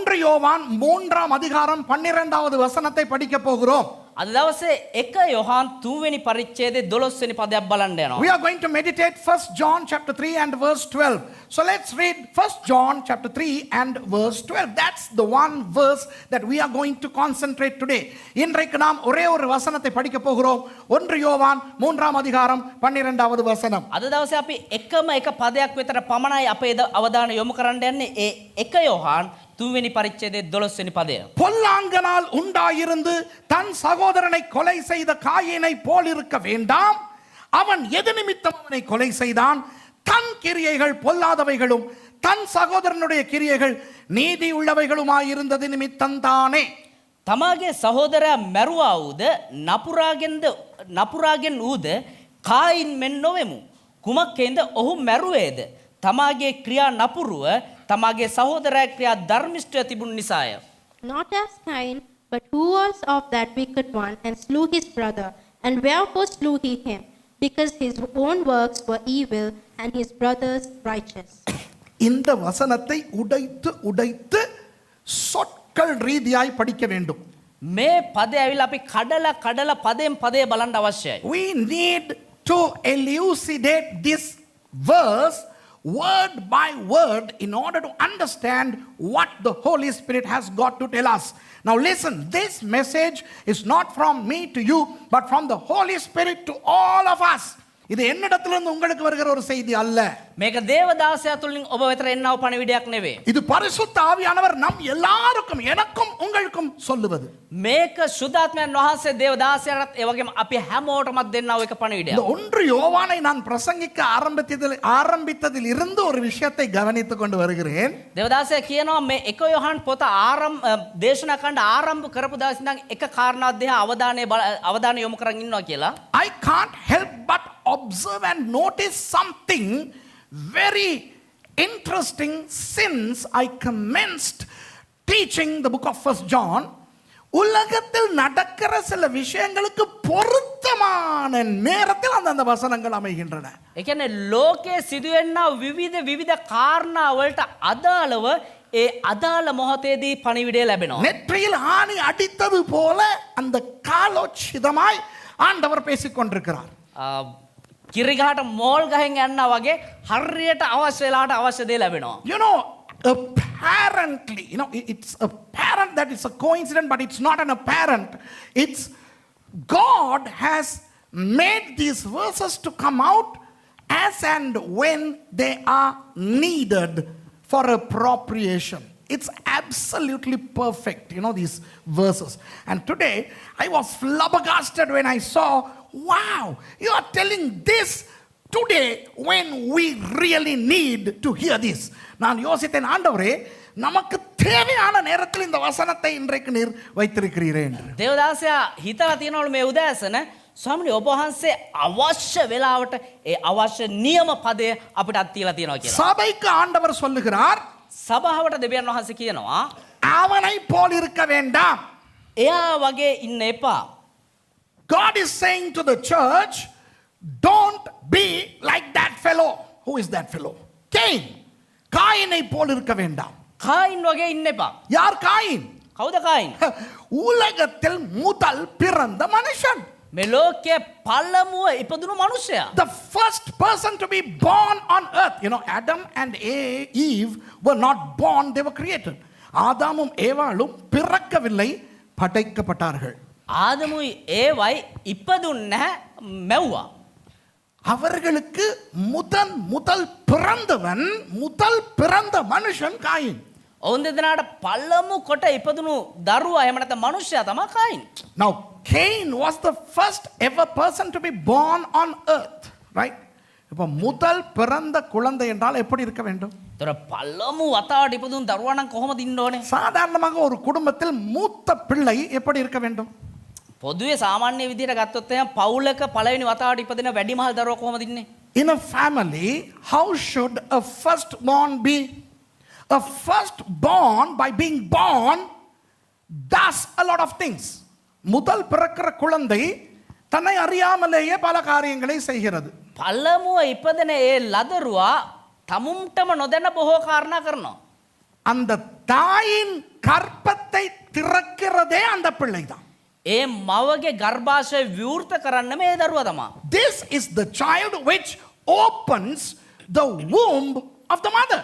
ஒன்று யோவான் 3ஆம் அதிகாரம் 12வது வசனத்தை படிக்க போகிறோம். අද දවසේ 1 යොහාන් 3 වෙනි පරිච්ඡේදයේ 12 වෙනි පදයක් බලන්න යනවා. We are going to meditate 1 John chapter 3 and verse 12. So let's read 1 John chapter 3 and verse 12. That's the one verse that we are going to concentrate today. இன்றைக்கு நாம் ஒரே ஒரு வசனத்தை படிக்க போகிறோம். 1 யோவான் 3ஆம் அதிகாரம் 12வது வசனம். අද දවසේ අපි එකම එක පදයක් විතර පමණයි අපේ අවධානය යොමු කරන්න යන්නේ. ඒ 1 යොහාන් 3 වෙනි පරිච්ඡේදයේ 12 වෙනි පදය. பொல்லாங்கனால் உண்டாயிருந்து தன் சகோதரனை கொலை செய்த காயீனை போல் இருக்க வேண்டாம். அவன் எது நிமித்தம் அவனை கொலை செய்தான்? தன் கிரியைகள் பொல்லாதவைகளும் தன் சகோதரனுடைய கிரியைகள் நீதி உள்ளவைகளுமாயிருந்தது நிமித்தம்தானே. තමාගේ සහෝදරයා මැරුවා වූද නපුරාගෙන් වූද කායින් මෙන් නොවෙමු. කුමක්කෙන්ද ඔහු මැරුවේද? තමාගේ ක්‍රියා නපුරුව තමාගේ සහෝදරයා ක්‍රියා ධර්මිෂ්ඨ තිබුණු නිසාය. Not as Cain, but who was of that wicked one and slew his brother. And wherefore slew he him? Because his own works were evil and his brother's righteous. இந்த வசனத்தை உடைத்து உடைத்து சொற்கள் ரீதியாய் படிக்க வேண்டும். මේ පදේ ඇවිල්ලා අපි කඩලා පදයෙන් පදේ බලන්න අවශ්‍යයි. We need to elucidate this verse word by word in order to understand what the Holy Spirit has got to tell us. Now listen, this message is not from me to you, but from the Holy Spirit to all of us. இது என்னிடத்திலிருந்து உங்களுக்கு வருகிற ஒரு செய்தி அல்ல. මේක දේවදාසයා තුලින් ඔබ වෙතට එන්නව පණිවිඩයක් නෙවෙයි. இது பரிசுத்த ஆவியானவர் நம் எல்லாருக்கும் எனக்கும் உங்களுக்கும் சொல்லுவது. මේක සුද්ධාත්මයන් වහන්සේ දේවදාසයාට ඒ වගේම අපි හැමෝටමත් දෙන්නව එක පණිවිඩයක්. இந்த 1 யோவானை நான் பிரசங்கிக்க ஆரம்பித்ததில் இருந்து ஒரு விஷயத்தை கவனித்துக் கொண்டு வருகிறேன். දේවදාසයා කියනවා මේ 1 යොහාන් පොත දේශනා කරන්න ආරම්භ කරපු දවස් ඉඳන් එක කාරණාවක් දිහා අවධානය යොමු කරන් ඉන්නවා කියලා. I can't help but observe and notice something very interesting since I commenced teaching the book of 1 John. உலகத்தில் நடக்கிற சில விஷயங்களுக்கு பொருத்தமான நேரத்தில் அந்த வசனங்கள் அமைகின்றன. ඒ කියන්නේ ලෝකයේ සිදුවෙනා විවිධ කාරණා වලට අදාළව ඒ අදාළ මොහොතේදී පණිවිඩය ලැබෙනවා. நெற்றியில் ஆணி அடித்தது போல அந்த காலோச்சிதமாய் ஆண்டவர் பேசிக் கொண்டிருக்கிறார். කිරිගහට මෝල් ගහෙන් යනවා වගේ හරියට අවශ්‍ය වෙලාවට අවශ්‍ය දේ ලැබෙනවා. You know, apparently, it's apparent that it's a coincidence, but it's not an apparent. It's God has made these verses to come out as and when they are needed for appropriation. It's absolutely perfect, these verses. And today, I was flabbergasted when I saw, wow, you are telling this today when we really need to hear this. நான் யோசித்தேன், ஆண்டவரே நமக்கு தேவையான நேரத்தில் இந்த வசனத்தை இன்றைக்கு நீர் வைத்திருக்கிறீரே என்று. දේවදාසයා හිතලා තියනවලු මේ උදෑසන ස්වාමීනි ඔබ වහන්සේ අවශ්‍ය වෙලාවට ඒ අවශ්‍ය නියම පදය අපිට අත්තියලා තියෙනවා කියලා. சபைக்கு ஆண்டவர் சொல்லுகிறார், සභාවට දෙවියන් වහන්සේ කියනවා அவனை போல் இருக்க வேண்டாம். එයා වගේ ඉන්න එපා. God is saying to the church, don't be like that fellow. Who is that fellow? Cain. காயினை போல் இருக்க வேண்டாம். කායින් වගේ ඉන්න එපා. யார் காயின்? කවුද කායින්? உலகத்தில் முதல் பிறந்த மனுஷன். මේ ලෝකයේ පළමුව ඉපදුණු මනුස්සයා. The first person to be born on earth. Adam and Eve were not born, they were created. ஆதாமும் ஏவாளும் பிறக்கவில்லை, படைக்கப்பட்டார்கள். ආදමුයි ඒවයි ඉපදුන්නේ නැහැ, මැව්වා. அவர்களுக்கு முதல் பிறந்த மனுஷன் காயின். ඔවුන් දෙදෙනාට පළමු කොට ඉපදුණු දරුවා එහෙම නැත්නම් මනුස්සයා තමයි කායින්. Now Cain was the first ever person to be born on earth, right? இப்போ முதல் பிறந்த குழந்தை என்றால் எப்படி இருக்க வேண்டும்? ତොර පළමු වතාවට ඉපදුණු දරුවා නම් කොහොමද ඉන්න ඕනේ? சாதாரணமாக ஒரு குடும்பத்தில் மூத்த பிள்ளை எப்படி இருக்க வேண்டும்? පොදුවේ සාමාන්‍ය විදිහට ගත්තොත් එහෙනම් පවුලක පළවෙනි වතාවට ඉපදෙන වැඩිමහල් දරුවා කොහොමද ඉන්නේ? In a family, how should a firstborn be? A firstborn, by being born, does a lot of things. முதல் பிறக்கிற குழந்தை தன்னை அறியாமலேயே பல காரியங்களை செய்கிறது. පළමුව ඉපදෙන ඒ ලදරුවා තමුන්ටම නොදැන බොහෝ කාරණා කරනවා. அந்த தாயின் கற்பத்தை திறக்கிறதே அந்த பிள்ளைதான். ඒ මවගේ ගර්භාෂය විවෘත කරන්නම ඒ දරුවා තමා. This is the child which opens the womb of the mother.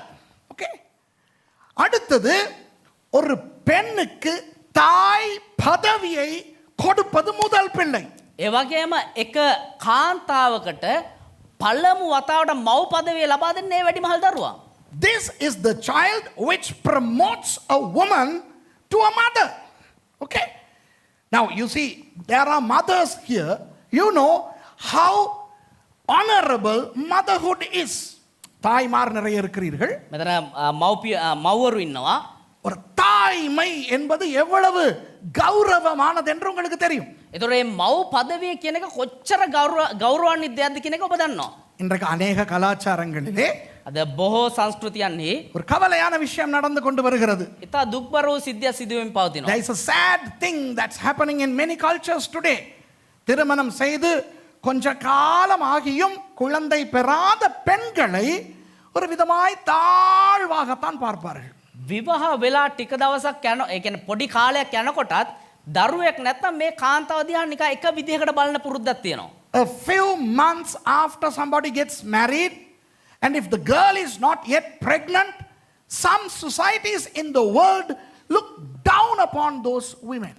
Okay. அடுத்தது ஒரு பெண்ணுக்கு தாய் பதவியை கொடுப்பது முதல் பிள்ளை. ඒ වගේම එක කාන්තාවකට පළමු වතාවට මව් පදවිය ලබා දෙන්නේ ඒ වැඩිමහල් දරුවා. This is the child which promotes a woman to a mother. Okay. Now you see, there are mothers here. You know how honorable motherhood is. தாய்மார் நிறைய இருக்கிறீர்கள். මෙතන මව්වරු ඉන්නවා. ஒரு தாய்மை என்பது எவ்வளவு கௌரவமானது என்று உங்களுக்கு தெரியும். ඒතොර මේ මව් පදවිය කියන එක කොච්චර ගෞරවාන්විතයක්ද කියන එක ඔබ දන්නවා. இன்றைக்கு அநேக கலாச்சாரங்களிலே අද බොහෝ සංස්කෘතියන්හි ஒரு கவலையான விஷயம் நடந்து கொண்டு வருகிறது. ඉතා දුක්බර වූ සිද්ධියක් සිදුවෙමින් පවතිනවා. There is a sad thing that's happening in many cultures today. திருமணம் செய்து கொஞ்ச காலம் ஆகியும் குழந்தை பெறாத பெண்களை ஒரு விதமாய் தாழ்வாகத்தான் பார்ப்பார்கள். විවාහ වෙලා ටික දවසක් යන ඒ කියන්නේ පොඩි කාලයක් යනකොටත් දරුවෙක් නැත්තම් මේ කාන්තාව දිහා නිකන් එක විදිහකට බලන පුරුද්දක් තියෙනවා. A few months after somebody gets married, and if the girl is not yet pregnant, some societies in the world look down upon those women.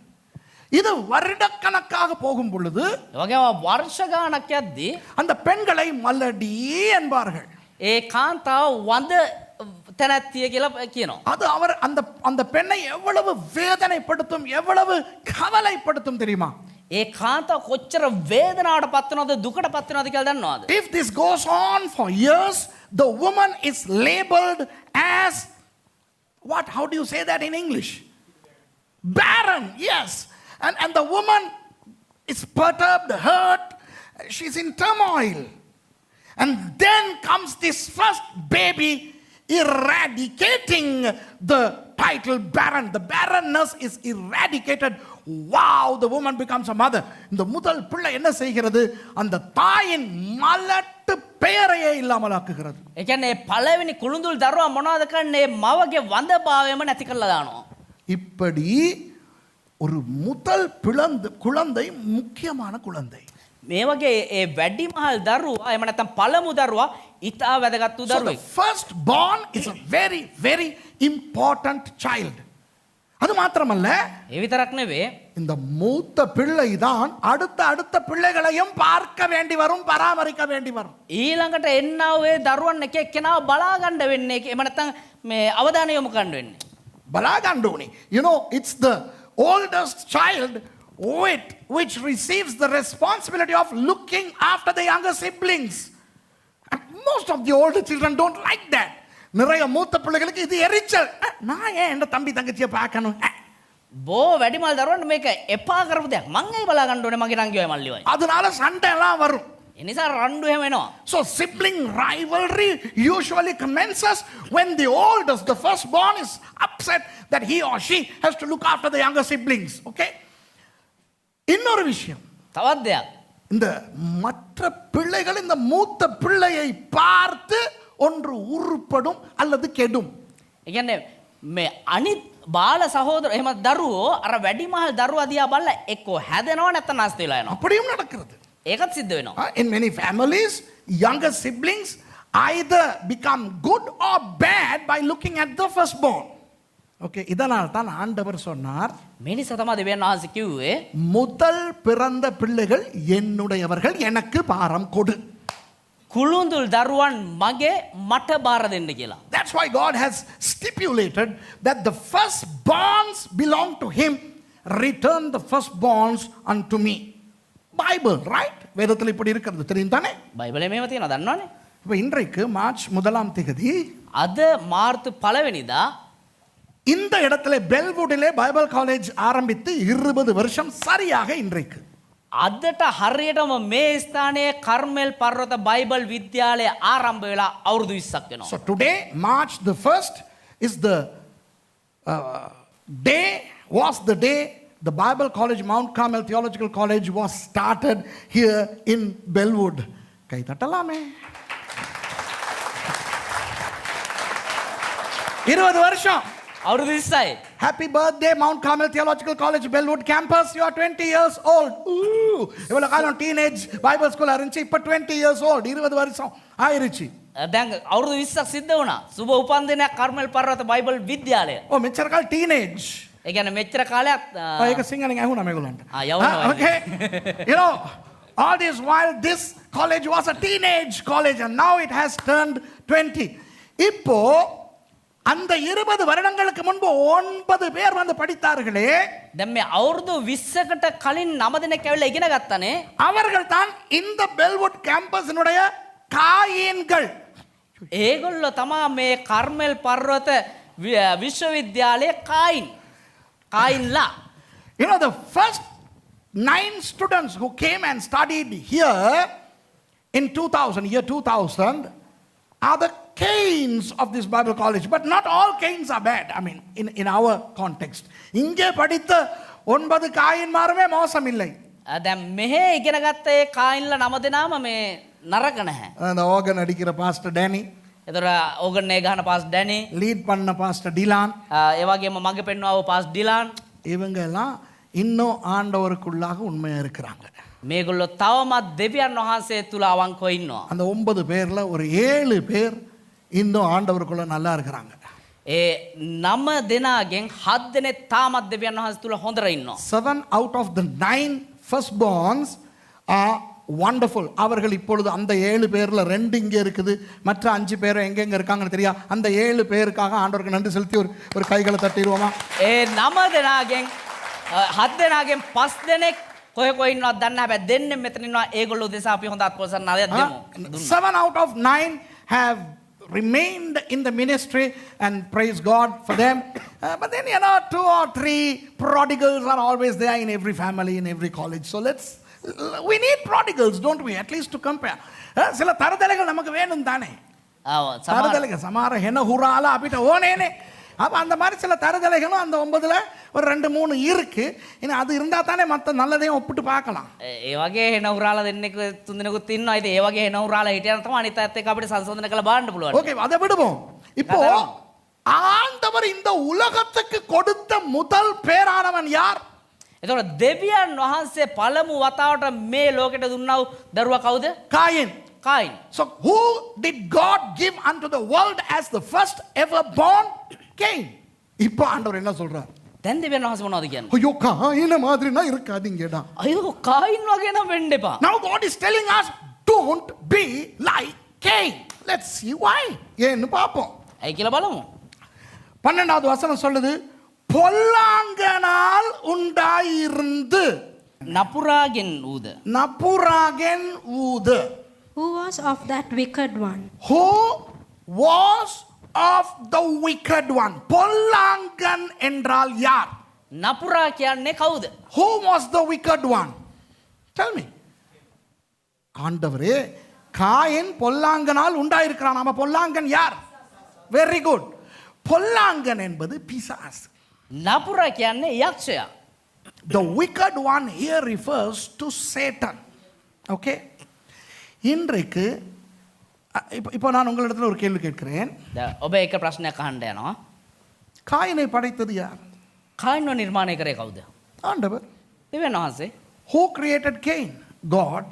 இது வருடக்கணக்காக போகும் பொழுது ඒ වගේම වර්ෂ ගාණක් යද්දී அந்த பெண்களை மல்லடி என்பார்கள். ඒ කාන්තාව වඳ තැනැත්තිය කියලා කියනවා. அது அவர் அந்த அந்த பெண்ணை எவ்வளவு வேதனைப்படுத்தும், எவ்வளவு கவலைப்படுத்தும் தெரியுமா? ඒ කාන්තාව කොච්චර වේදනාවට පත් වෙනවද දුකට පත් වෙනවද කියලා දන්නවද? If this goes on for years, the woman is labeled as what? How do you say that in English? Barren, yes. And the woman is perturbed, hurt, she's in turmoil. And then comes this first baby eradicating the title barren. The barrenness is eradicated. Wow, the woman becomes a mother. இந்த முதல் பிள்ளை என்ன செய்கிறது? அந்த தாயின் மலட்டு பெயரையே இல்லாமலாக்குகிறது. ඒ කියන්නේ පළවෙනි කුළුඳුල් දරුවා මොනවද කරන්නේ? මවගේ වඳභාවයම නැති කරලා දානවා. இப்படி ஒரு முதல் குழந்தை முக்கியமான குழந்தை. මේ වගේ ඒ වැඩිමහල් දරුවා එහෙම නැත්නම් පළමු දරුවා ඉතා වැදගත් වූ So the දරුවෙක්. first born is a very, very important child. அது மாத்திரமல்ல, ඒ විතරක් නෙවෙයි இந்த மூத்த பிள்ளை தான் அடுத்த பிள்ளைகளையும் பார்க்க வேண்டி வரும், பராமரிக்க வேண்டி வரும். ඊළඟට එන්නා වූ දරුවන් එක එක්කෙනාව බලා ගන්න වෙන්නේ. එහෙම නැත්නම් මේ අවධානය යොමු කරන්න වෙන්නේ. Balagandoni. You know, it's the oldest child which receives the responsibility of looking after the younger siblings. And most of the older children don't like that. நிறைய மூத்த பிள்ளைகளுக்கு இது எரிச்சல். நான் ஏன் என் தம்பி தங்கச்சியை பார்க்கணும்? බෝ වැඩිමල් දරුවන්ට මේක එපා කරපු දෙයක්. මං ඇයි බලා ගන්න ඕනේ මගේ නංගියයි මල්ලියයි. அதனால சண்டை எல்லாம் வரும். ඒ නිසා රණ්ඩු එහෙම එනවා. So sibling rivalry usually commences when the oldest, the firstborn, is upset that he or she has to look after the younger siblings. Okay? இன்னொரு விஷயம், තවත් දෙයක්. இந்த மற்ற பிள்ளைகள் இந்த மூத்த பிள்ளையை பார்த்து ஒன்று உருப்படும் அல்லது கெடும். ඒ කියන්නේ මේ අනිත් බාල සහෝදර එහෙම දරුවෝ අර වැඩිමහල් දරුවා දිහා බලලා එක්කෝ හැදෙනවා නැත්නම් නැස්ති වෙලා යනවා. அப்படியும் நடக்கிறது. ඒකත් සිද්ධ වෙනවා. In many families, younger siblings either become good or bad by looking at the firstborn. Okay, இதனால் தான் ஆண்டவர் சொன்னார், මේ නිසා තමයි දෙවියන් වහන්සේ කිව්වේ முதல் பிறந்த பிள்ளைகள் என்னுடையவர்கள், எனக்கு பாரம் கொடு. කුළුඳුල් දරුවන් මගේ මට බාර දෙන්න කියලා. That's why God has stipulated that the firstborns belong to him. Return the firstborns unto me. Bible, right? வேதத்தில் இப்படி இருக்கிறது தெரியும் தானே? බයිබලයේ මේව තියෙනවා දන්නවනේ. இப்போ இன்றைக்கு மார்ச் 1ஆம் தேதி අද මාර්තු 1 වෙනිදා இந்த இடத்துல பெல்வுடிலே பைபிள் காலேஜ் ஆரம்பித்து 20 வருஷம் சரியாக இன்றைக்கு. අදට හරියටම මේ ස්ථානයේ කර්මෙල් පර්වත බයිබල් විද්‍යාලය ආරම්භ වෙලා අවුරුදු 20ක් වෙනවා. So today, March the 1st is the day the Bible College, Mount Carmel Theological College was started here in Bellwood. கை தட்டலாமே. 20 வருஷம் අවුරුදු 20යි. Happy birthday, Mount Carmel Theological College, Bellwood campus. You are 20 years old. Ooh. இவ்வளோ காலம் teenage Bible school இருந்துச்சு. இப்போ 20 years old. 20 வருஷம் ஆயிருச்சு. දැන් අවුරුදු 20ක් සිද්ධ වුණා. සුබ උපන්දිනයක් කර්මල් පර්වත බයිබල් විද්‍යාලය. ஓ මෙච්චර කාල ටීනේජ්. ඒ කියන්නේ මෙච්චර කාලයක් ඒක සිංහලෙන් ඇහුණා මේගොල්ලන්ට. යවනවා. Okay. You know, all this while this college was a teenage college and now it has turned 20. இப்போ அந்த 20 வருடங்களுக்கு முன்பு 9 பேர் வந்து படித்தார்களே, දැන් මේ අවුරුදු 20කට කලින් 9 දෙනෙක් ඇවිල්ලා ඉගෙන ගත්තනේ. அவர்கள் தான் இந்த பெல்வுட் கேம்பஸினுடைய காயின்கள். ඒගොල්ලෝ තමා මේ කර්මල් පර්වත විශ්වවිද්‍යාලයේ කායින්ලා. You know, the first 9 students who came and studied here in 2000 are the Cains of this Bible college. But not all Cains are bad. I mean, in our context. இங்கே படித்த 9 காயின்மாருமே மோசம் இல்லை. දැන් මෙහෙ ඉගෙන ගත්ත ඒ කායින්ලා 9 දෙනාම මේ නරක නැහැ. அந்த ஆர்கன் அடிக்கிற பாஸ்டர் டேனி, එතකොට ඕගන් එක ගහන පාස් ඩැනි, லீட் பண்ண பாஸ்டர் டிலான், ඒ වගේම මගේ පෙන්වව පාස් ඩිලාන්, இவங்க எல்லாம் இன்னும் ஆண்டவருக்குள்ளாக உண்மையா இருக்கிறாங்க. මේගොල්ලෝ තවමත් දෙවියන් වහන්සේ තුල අවංකව ඉන්නවා. அந்த 9 பேர்ல ஒரு 7 பேர் இன்னும் ஆண்டவருக்குள்ள நல்லா இருக்கிறாங்க. ඒ 9 දෙනාගෙන් 7 දෙනෙක් තාමත් දෙවියන් වහන්සේ තුල හොඳට ඉන්නවා. 7 out of the 9 firstborns are wonderful. அவர்கள் இப்பொழுது அந்த 7 பேர்ல 2 இங்கே இருக்குது, மற்ற 5 பேர் எங்கெங்க இருக்காங்கன்னு தெரியா. அந்த 7 பேருக்காக ஆண்டவருக்கு நன்றி செலுத்தி ஒரு கைகளை தட்டிடுவோமா? ඒ 9 දෙනාගෙන් 7 දෙනාගෙන් 5 දෙනෙක් කොහෙ කොහෙ ඉන්නවද දන්නේ නැහැ. හැබැයි දෙන්නේ මෙතන ඉන්නවා. ඒගොල්ලෝ දෙසා අපි හොඳ අත්පොසන් නාදයක් දෙමු. 7 out of 9 have remained in the ministry and praise God for them. But then, you know, 2 or 3 prodigals are always there in every family, in every college. So we need prodigals, don't we? At least to compare. சில தரதலைகள் நமக்கு வேணும் தானே. தரதலைகள் சமார ஹென ஹுரால අපිට ඕනේනේ. அப்ப அந்த மாதிரி சில தரதலைகளும் அந்த 9ல ஒரு 2-3 இருக்கு. இனி அது இருந்தா தானே மத்த நல்லதையும் ஒப்பிட்டு பார்க்கலாம். ඒ වගේ හෙන උරාලා දෙන්නෙක් තුන් දෙනෙකුත් ඉන්නවා. ඉතින් ඒ වගේ හෙන උරාලා හිටියනම් තමයි අනිත් අයත් එක්ක අපිට සංශෝධනය කරලා බලන්න පුළුවන්. ஓகே, அதை விடுவோம். இப்போ ஆண்டவர் இந்த உலகத்துக்கு கொடுத்த முதல் பேரானவன் யார்? එතකොට දෙවියන් වහන්සේ පළමු වතාවට මේ ලෝකෙට දුන්නා වූ දරුවා කවුද? Coin. කායින්. So who did God give unto the world as the first ever born? Cain. இப்போ ஆண்டவர் என்ன சொல்றார்? දැන් දෙවියන් වහන්සේ මොනවද කියන්නේ? ஐயோ காயின மாதிரினா இருக்காதீங்கடா. අයියෝ කායින් වගේ නම් වෙන්න එපා. Now God is telling us don't be like Cain. Let's see why. ஏன்னு பாப்போம். ඇයි කියලා බලමු. 12வது வசனம் சொல்லுது, பொல்லாங்கனால் உண்டாயிருந்து. නපුරාගෙන් ඌද. நபுராகென் ஊது. Who was of that wicked one? Who was of the wicked one? பொல்லாங்கன் என்றால் யார்? නපුරා කියන්නේ කවුද? Who was the wicked one? Tell me. ஆண்டவரே, காயின் பொல்லாங்கனால் உண்டாயிருக்கிறான். நாம பொல்லாங்கன் யார்? Very good. பொல்லாங்கன் என்பது பிசாசு. නපුරා කියන්නේ යක්ෂයා. The wicked one here refers to Satan. Okay? இன்றைக்கு இப்போ நான் உங்களிடத்தில் ஒரு கேள்வி கேட்கிறேன். ඔබ එක ප්‍රශ්නයක් අහන්න යනවා. காயினை படைத்தது யார்? කායින්ව නිර්මාණය කරේ කවුද? ஆண்டவர். දෙවියන් වහන්සේ. Who created Cain? God.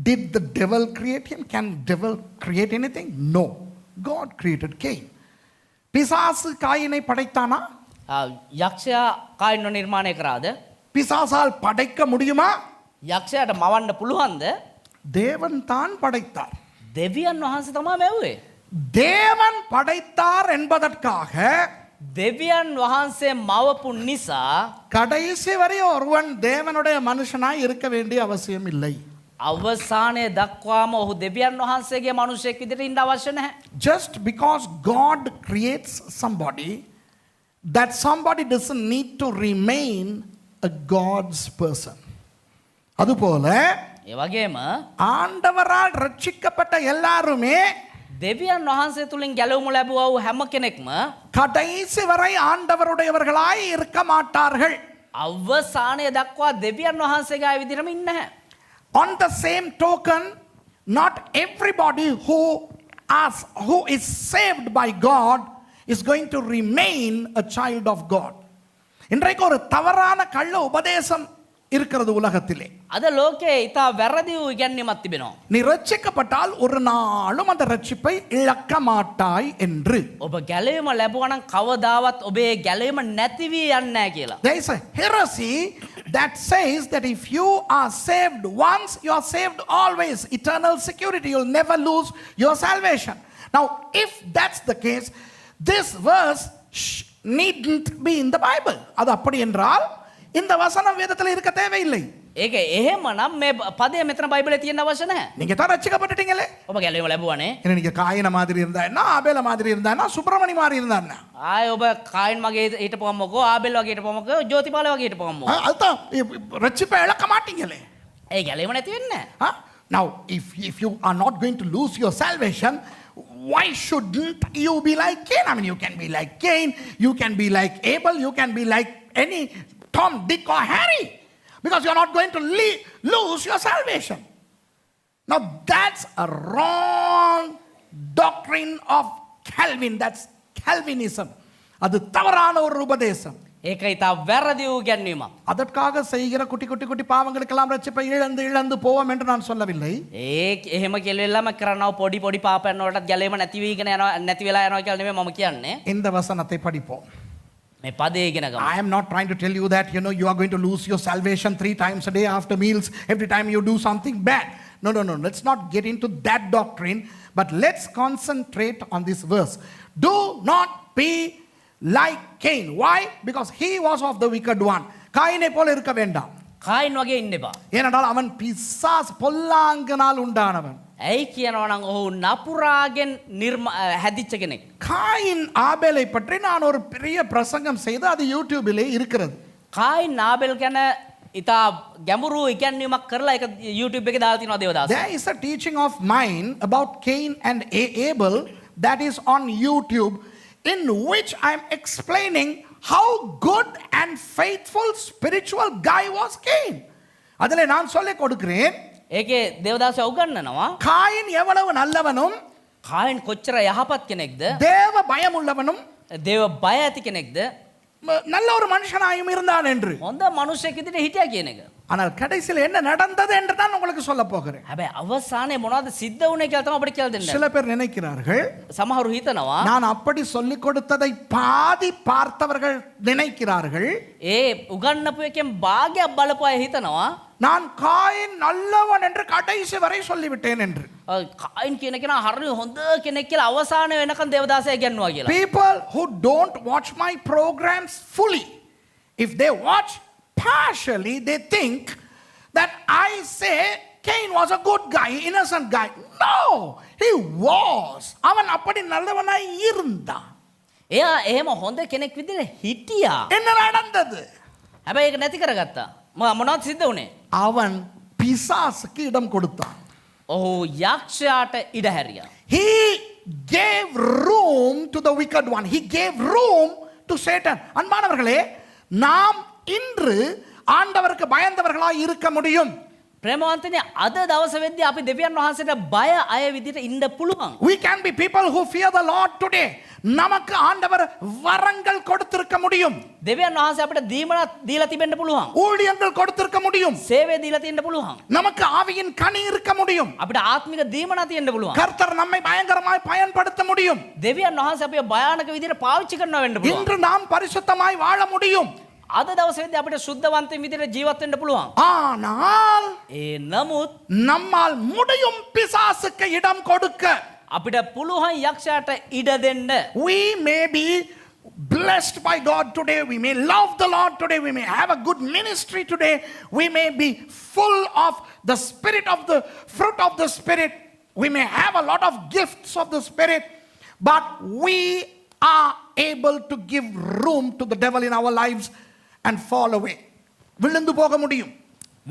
Did the devil create him? Can devil create anything? No. God created Cain. பிசாசு காயினை படைத்தானா? යක්ෂයා කායින්ව නිර්මාණය කරාද? பிசாசால் படைக்க முடியுமா? යක්ෂයාට මවන්න පුළුවන්ද? தேவன் தான் படைத்தார். දෙවියන් වහන්සේ තමයි මැව්වේ. தேவன் படைத்தார் என்பதற்காக දෙවියන් වහන්සේ මවපු නිසා கடைசி வரை ஒருவன் தேவனுடைய மனுஷனாய் இருக்க வேண்டிய அவசியம் இல்லை. අවසානයේ දක්වාම ඔහු දෙවියන් වහන්සේගේ මනුෂ්‍යයෙක් විදිහට ඉන්න අවශ්‍ය නැහැ. Just because God creates somebody, that somebody doesn't need to remain a God's person. அதுபோல ඒ වගේම ஆண்டவரால் ரட்சிக்கப்பட்ட எல்லாருமே දෙවියන් වහන්සේ තුලින් ගැලවුම ලැබුවා වූ හැම කෙනෙක්ම கடைசி வரை ஆண்டவருடையவர்களாய் இருக்க மாட்டார்கள். අවසානයේ දක්වා දෙවියන් වහන්සේගේ ආය විදිහටම ඉන්නේ නැහැ. On the same token, not everybody who is saved by God is going to remain a child of God. இன்றைக்கு ஒரு தவறான கள்ள உபதேசம் இருக்கிறது உலகத்திலே. අද ලෝකයේ ඊට වැරදි වූ ඉගැන්වීමක් තිබෙනවා. நீ ரட்சிக்கப்பட்டால் ஒரு நாளும் அந்த ரட்சிப்பை இழக்க மாட்டாய் என்று. ඔබ ගැලවීම ලැබුවා නම් කවදාවත් ඔබේ ගැලවීම නැති වී යන්නේ නැහැ කියලා. There is a heresy that says that if you are saved once, you are saved always. Eternal security. You'll never lose your salvation. Now, if that's the case, this verse needn't be in the Bible. அது அப்படி என்றால் இந்த வசனம் வேதத்தில் இருக்க தேவையில்லை. ඒක එහෙමනම් මේ පදය මෙතන බයිබලේ තියෙන්න අවශ්‍ය නැහැ. நீங்க தான் ரட்சிக்கப்பட்டுட்டீங்களே. ඔබ ගැලවීම ලැබුවානේ. ஏன்னா நீங்க காயின மாதிரி இருந்தா என்ன, ஆபேல மாதிரி இருந்தா என்ன, சுப்பிரமணி மாதிரி இருந்தா என்ன? ආය ඔබ කායින් මගේ හිටපුවම මොකෝ, ආබෙල් වගේ හිටපුවම මොකෝ, ජෝතිපාල වගේ හිටපුවම මොකෝ. அதுதான் ரட்சிப்பை இழக்க மாட்டீங்களே. ඒ ගැලවීම නැති වෙන්නේ නැහැ. Now, if you are not going to lose your salvation, why shouldn't you be like Cain? I mean, you can be like Cain, you can be like Abel, you can be like any Tom, Dick or Harry, because you're not going to lose your salvation. Now, that's a wrong doctrine of Calvin. That's Calvinism. அது தவறான ஒரு உபதேசம். ඒක ඊට වැරදි වූ ගැන්වීමක්. அதற்காக செய்கிற குட்டி குட்டி குட்டி பாவங்களுக்கெல்லாம் ரட்சிப்பை இழந்து போவோம் என்று நான் சொல்லவில்லை. එහෙම කෙලෙල්ලම කරනවා පොඩි පොඩි පාපයන් වලට ගැලවීම නැති වීගෙන යනවා, නැති වෙලා යනවා කියලා නෙමෙයි මම කියන්නේ. இந்த வசனத்தை படிப்போம். මේ පදේ ඉගෙන ගමු. I am not trying to tell you that you are going to lose your salvation 3 times a day after meals every time you do something bad. No. Let's not get into that doctrine, but let's concentrate on this verse. Do not be like Cain. Why? Because he was of the wicked one. காயினை போல இருக்க வேண்டாம். කායින් වගේ ඉන්න එපා. ஏனென்றால் அவன் பிசாசு பொல்லாங்கனால் உண்டானவன். ඇයි කියනවා නම් ඔහු නපුරාගෙන් හැදිච්ච කෙනෙක්. காயின் ஆபேலை பற்றி நான் ஒரு பெரிய பிரசங்கம் செய்து அது யூடியூபிலே இருக்கிறது. කායින් ආබෙල් ගැන ඉතා ගැඹුරු ඉගැන්වීමක් කරලා ඒක YouTube එකේ දාලා තියෙනවා දේවදාස. There is a teaching of mine about Cain and Abel that is on YouTube, in which I am explaining how good and faithful spiritual guy was Cain. அதிலே நான் சொல்லிக் கொடுக்கிறேன். ඒකේ දේවදාස උගන්වනවා காயின் எவ்வளவு நல்லவனும், කායින් කොච්චර යහපත් කෙනෙක්ද, தேவ பயம் உள்ளவனும், දේව බය ඇති කෙනෙක්ද, நல்ல ஒரு மனுஷனாயும் இருந்தான் என்று. හොඳ මනුස්සයෙක් විදිහට හිටියා කියන එක. ஆனால் கடைசியில் என்ன நடந்தது என்று தான் உங்களுக்கு சொல்ல போகிறேன். හැබැයි අවසානයේ මොනවද සිද්ධ වුනේ කියලා තමයි අපිට කියලා දෙන්නේ. சில பேர் நினைக்கிறார்கள், සමහරු හිතනවා நான் அப்படி சொல்லிக் கொடுத்ததை பாதி பார்த்தவர்கள் நினைக்கிறார்கள், ඒ උගන්නපු එකෙන් භාගයක් බලපු අය හිතනවා நான் காயின் நல்லவன் என்று கடைசி வரை சொல்லிவிட்டேன் என்று. කායින් කියන කෙනා හරිය හොඳ කෙනෙක් කියලා අවසාන වෙනකන් දේවදාසය කියනවා කියලා. People who don't watch my programs fully, if they watch partially, they think that I say Cain was a good guy, innocent guy. No, he was. அவன் அப்படி நல்லவனாய் இருந்தான். එයා එහෙම හොඳ කෙනෙක් විදිහට හිටියා. என்ன நடந்தது? හැබැයි ඒක නැති කරගත්තා. මොනවද සිද්ධ වුනේ? அவன் பிசாசுக்கு இடம் கொடுத்தான். ඔහු යක්ෂයාට ඉඩ හැරියා. He gave room to the wicked one. He gave room to Satan. அன்பானவர்களே, நாம் இன்று ஆண்டவருக்கு பயந்தவர்களாய் இருக்க முடியும். ප්‍රේමවන්තනි, අද දවස වෙද්දී අපි දෙවියන් වහන්සේට බය අය විදිහට ඉන්න පුළුවන්. We can be people who fear the Lord today. நமக்கு ஆண்டவர் வரங்கள் கொடுத்திருக்க முடியும். දෙවියන් වහන්සේ අපිට දීමනක් දීලා තිබෙන්න පුළුවන්. ஊழியங்கள் கொடுத்திருக்க முடியும். සේවය දීලා තියෙන්න පුළුවන්. நமக்கு ஆவியின் கனி இருக்க முடியும். අපිට ආත්මික දීමනක් තියෙන්න පුළුවන්. கர்த்தர் நம்மை பயங்கரமாய் பயன்படுத்த முடியும். දෙවියන් වහන්සේ අපිව භයානක විදිහට පාවිච්චි කරනවා වෙන්න පුළුවන්. இன்று நாம் பரிசுத்தமாய் வாழ முடியும். අද දවසේ වෙද්දී අපිට සුද්ධවන්තයින් විදිහට ජීවත් වෙන්න පුළුවන්. ஆனால் නමුත් நம்மால் முடியும் பிசாசுக்கு இடம் கொடுக்க. අපිට පුළුවන් යක්ෂයාට ඉඩ දෙන්න. We may be blessed by God today. We may love the Lord today. We may have a good ministry today. We may be full of the spirit of the fruit of the spirit. We may have a lot of gifts of the spirit. But we are able to give room to the devil in our lives and fall away. விழுந்து போக முடியும்.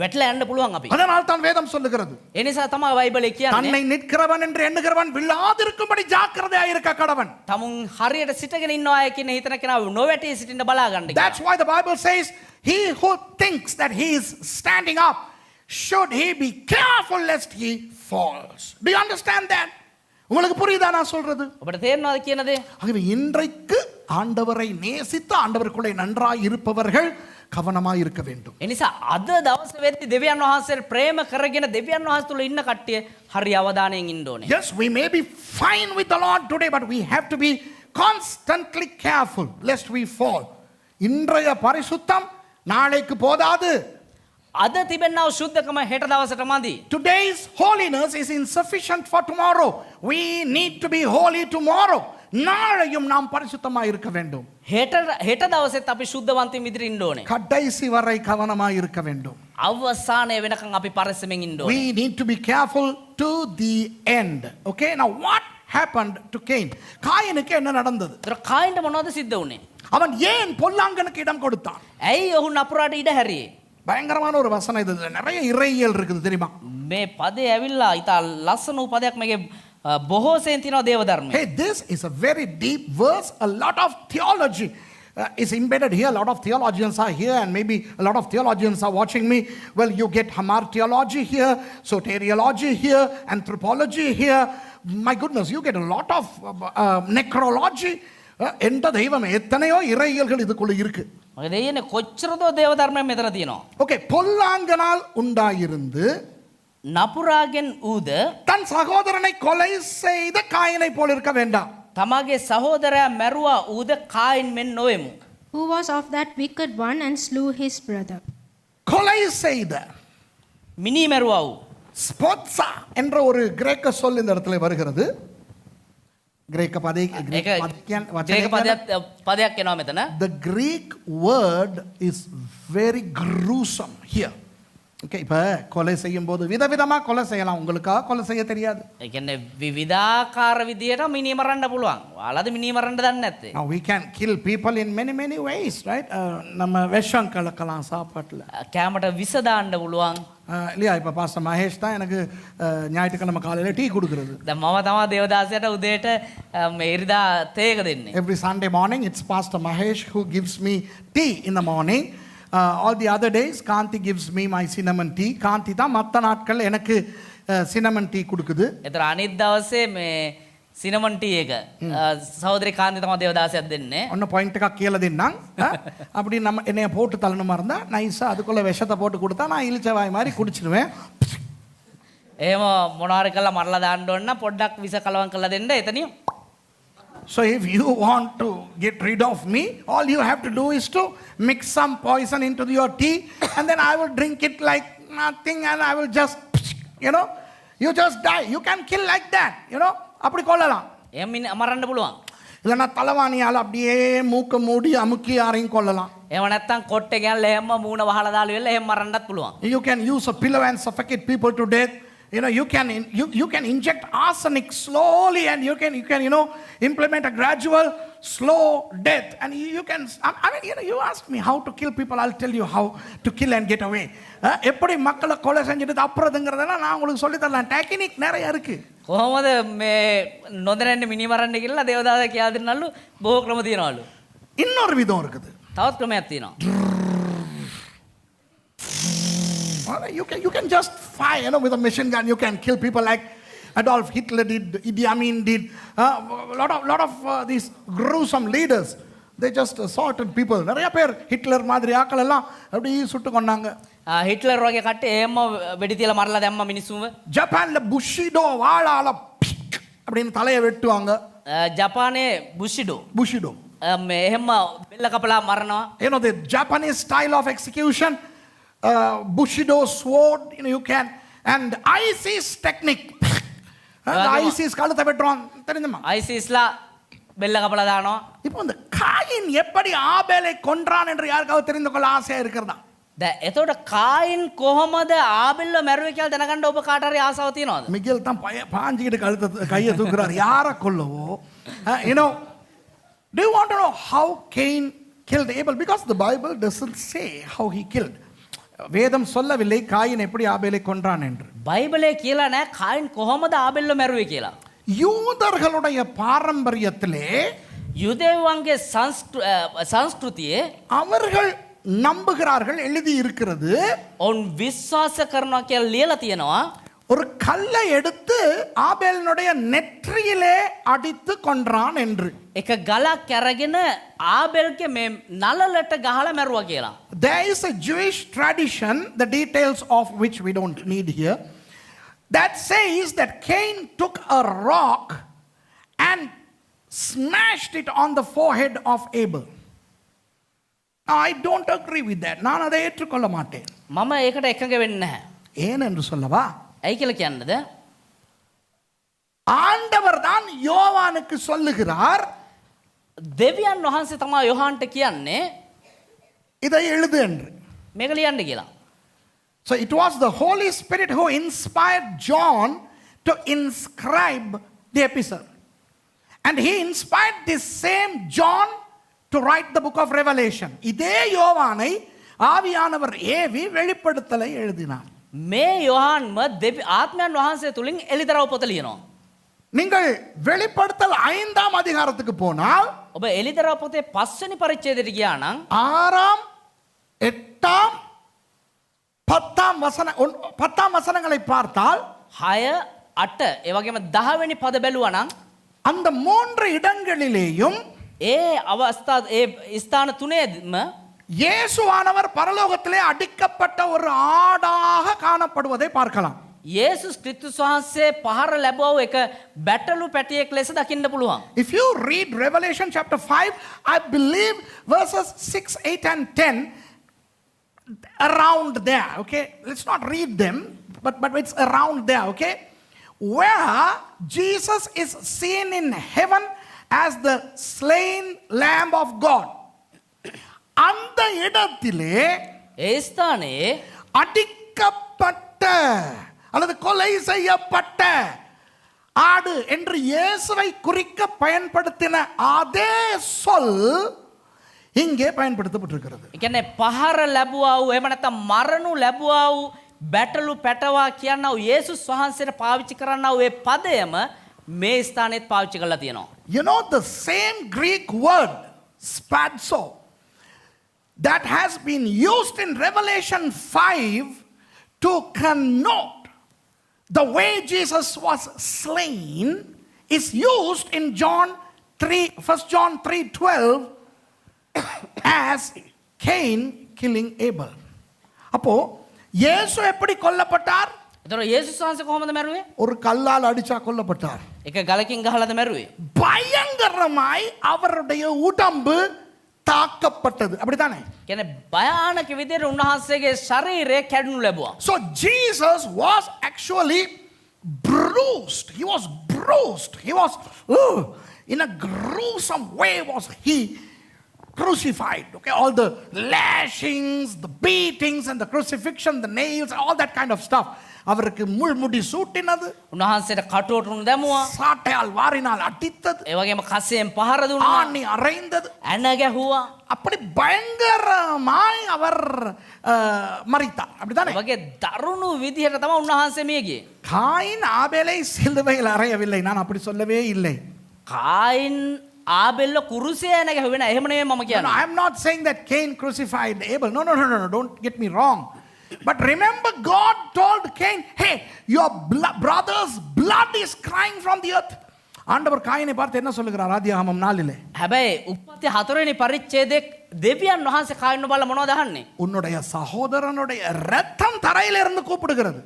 වැටලා යන්න පුළුවන් අපි. அதனால் தான் வேதம் சொல்லுகிறது, ඒ නිසා තමයි බයිබලේ කියන්නේ தன்னை நிற்கிறவன் என்று எண்ணுகிறவன் விழாதிருக்கும்படி ஜாக்கிரதையாய் இருக்க கடவன். තමුන් හරියට සිටගෙන ඉන්නවා අය කියන හිතන කෙනා නොවැටී සිටින්න බලා ගන්න කියලා. That's why the Bible says, he who thinks that he is standing up, should he be careful lest he falls. Do you understand that? உங்களுக்கு புரியுதா நான் சொல்றது? ඔබට තේරෙනවද කියන දේ? ஆகவே இன்றைக்கு ஆண்டவரை நேசித்து ஆண்டவருக்குள்ளே நன்றாய் இருப்பவர்கள் கவனமாய் இருக்க வேண்டும். එනිසා අද දවස වෙද්දි දෙවියන් වහන්සේට ප්‍රේම කරගෙන දෙවියන් වහන්සේ තුල ඉන්න කට්ටිය හරි අවධානයෙන් ඉන්න ඕනේ. Yes, we may be fine with the Lord today, but we have to be constantly careful lest we fall. இன்றைய பரிசுத்தம் நாளைக்கு போதாது. අද තිබෙනව සුද්ධකම හෙට දවසට මදි. Today's holiness is insufficient for tomorrow. We need to be holy tomorrow. நாளையும் நாம் பரிசுத்தமாய் இருக்க வேண்டும். හෙට දවසෙත් අපි සුද්ධවන්තයින් විදිහට ඉන්න ඕනේ. கடைசி வரை கவனமாய் இருக்க வேண்டும். අවසානයේ වෙනකන් අපි පරිස්සමෙන් ඉන්න ඕනේ. We need to be careful to the end. Okay, now what happened to Cain? காயனுக்கு என்ன நடந்தது? ඒතර කායින්ට මොනවද සිද්ධ වුනේ? அவன் ஏன் பொல்லாங்கனுக்கு இடம் கொடுத்தான்? ඇයි ඔහු නපුරාට ඉඩ හැරියේ? பயங்கரமான ஒரு வசனம் இது. நிறைய இறையியல் இருக்குது தெரியுமா? මේ පදේ ඇවිල්ලා ඉතා ලස්සන වූ පදයක් මේකේ බොහෝසෙන් තියෙනවා දේව ධර්මයේ. Hey, this is a very deep verse. A lot of theology is embedded here. A lot of theologians are here, and maybe a lot of theologians are watching me. Well, you get Hamar theology here, soteriology here, anthropology here. My goodness, you get a lot of necrology. எந்த தெய்வம் எத்தனையோ இறையியல்கள் இதுக்குள்ள இருக்கு. ඔය දෙයනේ කොච්චරදෝ දේව ධර්මයක් මෙතන තියෙනවා. ஓகே, பொல்லாங்கனால் உண்டாயிருந்து නපුරාගෙන් ඌද தன் சகோதரனை கொலை செய்த காயினை போல இருக்க வேண்டாம். තමගේ සහෝදරයා මැරුවා ඌද කායින් මෙන් නොවෙමු. Who was of that wicked one and slew his brother. கொலை செய்த මිනී මැරුවා ඌ. ஸ்போட்சா என்ற ஒரு கிரேக்க சொல் இந்த இடத்துல வருகிறது. கிரேக்க ඒක ග්‍රීක පදයක් එනවා මෙතන. The Greek word is very gruesome here. Okay, இப்ப கொலை செய்யும் போது விதவிதமா கொலை செய்யலாம். உங்களுக்கா கொலை செய்ய தெரியாது. ඒ කියන්නේ විවිධාකාර විදියට මිනී මරන්න පුළුවන්. ඔයාලද මිනී මරන්න දන්නේ නැත්තේ? Now we can kill people in many ways, right? நம்ம விஷம் கலக்கலாம் சாப்பாட்டுல. කෑමට විස දාන්න පුළුවන්. இல்லையா? இப்போ பாஸ்டர் மகேஷ் தான் எனக்கு ஞாயிற்றுக்கிழமை காலையில் டீ கொடுக்குறது. දැන් මම තමයි දේවදාසයට උදේට මේ ඉරිදා තේක දෙන්නේ. Every Sunday morning it's Pastor Mahesh who gives me tea in the morning. All the other days Kanti gives me my cinnamon tea. Kanti தான் மற்ற நாட்கள் எனக்கு cinnamon tea கொடுக்குது. ඒතර අනිත් දවසේ මේ සිනමන් ටී එක සහෝදරි කාන්ති තමයි දේවදාසයක් දෙන්නේ. ஒன்று பாயிண்ட்டுக்காக கீழே தின்னாங்க. அப்படி நம்ம என்னைய போட்டு தள்ளணுமா இருந்தால் நைஸாக அதுக்குள்ளே விஷத்தை போட்டு கொடுத்தா நான் இழிச்சவாய் மாதிரி குடிச்சிடுவேன். එහෙම මොනාරි කළා මරලා දාන්න ඕන නම් පොඩ්ඩක් විස කලවම් කරලා දෙන්න එතනින්. So if you want to get rid of me, all you have to do is to mix some poison into your tea, and then I will drink it like nothing, and I will just, you just die. You can kill like that, அப்படி கொள்ளலாம். එහෙම මරන්න පුළුවන්. இல்லைன்னா தலைவாணியால் அப்படியே மூக்க மூடி அமுக்கி யாரையும் கொள்ளலாம். එහෙම නැත්තම් කොට්ටේ ගෑනලා එහෙම මූණ වහලා දාලා වෙලා එහෙම මරන්නත් පුළුවන්. You can use a pillow and suffocate people to death. You can inject arsenic slowly, and you can implement a gradual slow death, and you can, you ask me how to kill people, I'll tell you how to kill and get away. எப்படி மக்களை கொலை செஞ்சுட்டு அப்புறதுங்கிறதெல்லாம் நான் உங்களுக்கு சொல்லி தரலாம். Technique நிறைய இருக்கு. කොහොමද මේ නොදැනෙන්න මිනි මරන්න කියලා දේවදාස කියලා දෙන්නලු බොහෝ ක්‍රම තියනවලු. இன்னொரு விதம் இருக்குது. තවත් ක්‍රමයක් තියෙනවා. You can just fire, with a machine gun. You can kill people like Adolf Hitler did, Idi Amin did. A lot of these gruesome leaders, they just assaulted people. நிறைய பேர் ஹிட்லர் மாதிரி ஆட்கள் எல்லாம் அப்படியே சுட்டு கொண்டாங்க. හිට්ලර් වගේ කට්ටිය එහෙම වෙඩි තියලා මරලා දැම්ම මිනිස්සුන්ව. ஜப்பான்ல புஷிடோ வாளால அப்படின்னு தலையை வெட்டுவாங்க. ජපානයේ බුෂිඩෝ මේ එහෙම බෙල්ල කපලා මරනවා. The Japanese style of execution, bushido sword, you can, and ISIS technique. ISIS கழுத்தை வெட்டுவான் தெரியுமா? ஐசிஸ்லா பெல்ல கப்பலா தானோ. இப்போ இந்த காயின் எப்படி ஆபேலை கொன்றான் என்று யாருக்காவது தெரிந்து கொள்ள ஆசையா இருக்கிறதா? එතකොට කායින් කොහොමද ආබෙල්ව මැරුවේ කියලා දැනගන්න ඔබ කාට හරි ආසාව තියෙනවද? மிகேல் தான் பாஞ்சிக்கிட்டு கழுத்தை கையை தூக்குறார். யாரை கொல்லவோ? Do you want to know how Cain killed Abel? Because the Bible doesn't say how he killed. வேதம் சொல்லவில்லை காயின் எப்படி ஆபேலை கொன்றான் என்று. பைபிளே කියලා නෑ කායින් කොහොමද ආබෙල්ව මැරුවේ කියලා. யூதர்களுடைய பாரம்பரியத்திலே யூதேயவන්ගේ සංස්කෘතියේ அவர்கள் நம்புகிறார்கள், எழுதி இருக்கிறது. ඔවුන් විශ්වාස කරනවා කියලා ලියලා තියෙනවා. ஒரு கல்லை எடுத்து ஆபேலினுடைய நெற்றியிலே அடித்து கொன்றான் என்று. එක ගලක් අරගෙන ආබෙල්ගේ මේ නලලට ගහලා මැරුවා කියලා. There is a Jewish tradition, the details of which we don't need here, that says that Cain took a rock and smashed it on the forehead of Abel. I don't agree with that. நான் அதை ஏற்றுக்கொள்ள மாட்டேன். මම ඒකට එකඟ වෙන්නේ නැහැ. ஏன் என்று சொல்லவா? ඇයි කියලා කියන්නද? ஆண்டவர் தான் யோவானுக்கு சொல்லுகிறார், දෙවියන් වහන්සේ තමයි යොහන්ට කියන්නේ இதை எழுது என்று. මේක ලියන්න කියලා. So it was the Holy Spirit who inspired John to inscribe the epistle. And he inspired this same John to write the book of Revelation. இதே யோவானை ஆவியானவர் ஏவி வெளிப்படுத்தலை எழுதினார். මේ යොහන්ම ආත්මයන් වහන්සේ තුලින් එලිදරව් පොත ලියනවා. நீங்கள் வெளிப்படுத்தல் 5ஆம் அதிகாரத்துக்கு போனால் ඔබ එලිදරව් පොතේ 5 වෙනි පරිච්ඡේදයට ගියා නම් 6ஆம் 8ஆம் 10ஆம் வசனங்களை பார்த்தால் 6 8 ඒ වගේම 10 වෙනි පද බැලුවා නම් அந்த 3 இடங்களிலேயும் ඒ අවස්ථා ඒ ස්ථාන තුනේම இயேசுவானவர் பரலோகத்திலே அடிக்கப்பட்ட ஒரு ஆடாக காணப்படுவதை பார்க்கலாம். යේසුස් ක්‍රිස්තුස් වහන්සේ පහර ලැබුව එක බැටළු පැටියෙක් ලෙස දකින්න පුළුවන්. If you read Revelation chapter 5, I believe verses 6, 8 and 10 around there, okay? Let's not read them, but it's around there, okay? Where Jesus is seen in heaven as the slain lamb of God. அந்த இடத்திலே ඒ ස්ථානයේ அடிக்கப்பட்ட அல்லது கொலை செய்யப்பட்ட ஆடு என்று இயேசுவை குறிக்க பயன்படுத்தின அதே சொல் இங்கே பயன்படுத்தப்பட்டிருக்கிறது. ඒ කියන්නේ පහර ලැබුවා වූ එහෙම නැත්නම් මරණු ලැබුවා වූ බැටළු පැටවා කියනවා යේසුස් වහන්සේට පාවිච්චි කරන්නා වූ ඒ පදයම මේ ස්ථානෙත් පාවිච්චි කරලා තියෙනවා. You know the same Greek word spazzo that has been used in Revelation 5 to connote the way Jesus was slain is used in First John 3:12 as Cain killing Abel. அப்போ இயேசு எப்படி கொல்லப்பட்டார்? එතකොට යේසුස් වහන්සේ කොහොමද මැරුවේ? ஒரு கல்லால் அடிச்சா கொல்லப்பட்டார். එක ගලකින් ගහලාද මැරුවේ? பயங்கரமாய் அவருடைய உடம்பு தாக்கப்பட்டது. அப்படிதானே? කියන්නේ භයානක විදිහට උන්වහන්සේගේ ශරීරය කැඩුණු ලැබුවා. So Jesus was actually bruised. He was bruised. He was in a gruesome way was he crucified. Okay, all the lashings, the beatings and the crucifixion, the nails, all that kind of stuff. அவருக்கு முள்முடி சூட்டினது, උන්වහන්සේට කටෝටුණු දැමුවා, சாட்டையால் வாரினால் அடித்தது, ඒ වගේම කසයෙන් පහර දුන්නා, ஆணி அறைந்தது, ඇන ගැහුවා. அப்படி பயங்கரமாய் அவர் மரித்தார். அப்படிதானே? ඒ වගේ දරුණු විදිහට තමයි උන්වහන්සේ මිය ගියේ. காயின் ஆபேலை சிலுவையில் அறையவில்லை. நான் அப்படி சொல்லவே இல்லை. කායින් ආබෙල්ල කුරුසිය ඇන ගැහුවේ නෑ. එහෙම නෙමෙයි මම No, කියන්නේ. I am not saying that Cain crucified Abel. No. Don't get me wrong. But remember, God told Cain, hey, your brother's blood is crying from the earth. ஆண்டவர் காயினை பார்த்து என்ன சொல்லுகிறார்? ஆதியாகமம் 4 හැබැයි උප්පත්ති 4 වෙනි පරිච්ඡේදයේ දෙවියන් වහන්සේ කායින් බලලා මොනවද අහන්නේ? உன்னுடைய சகோதரனுடைய ரத்தம் தரையிலிருந்து கூப்பிடுகிறது.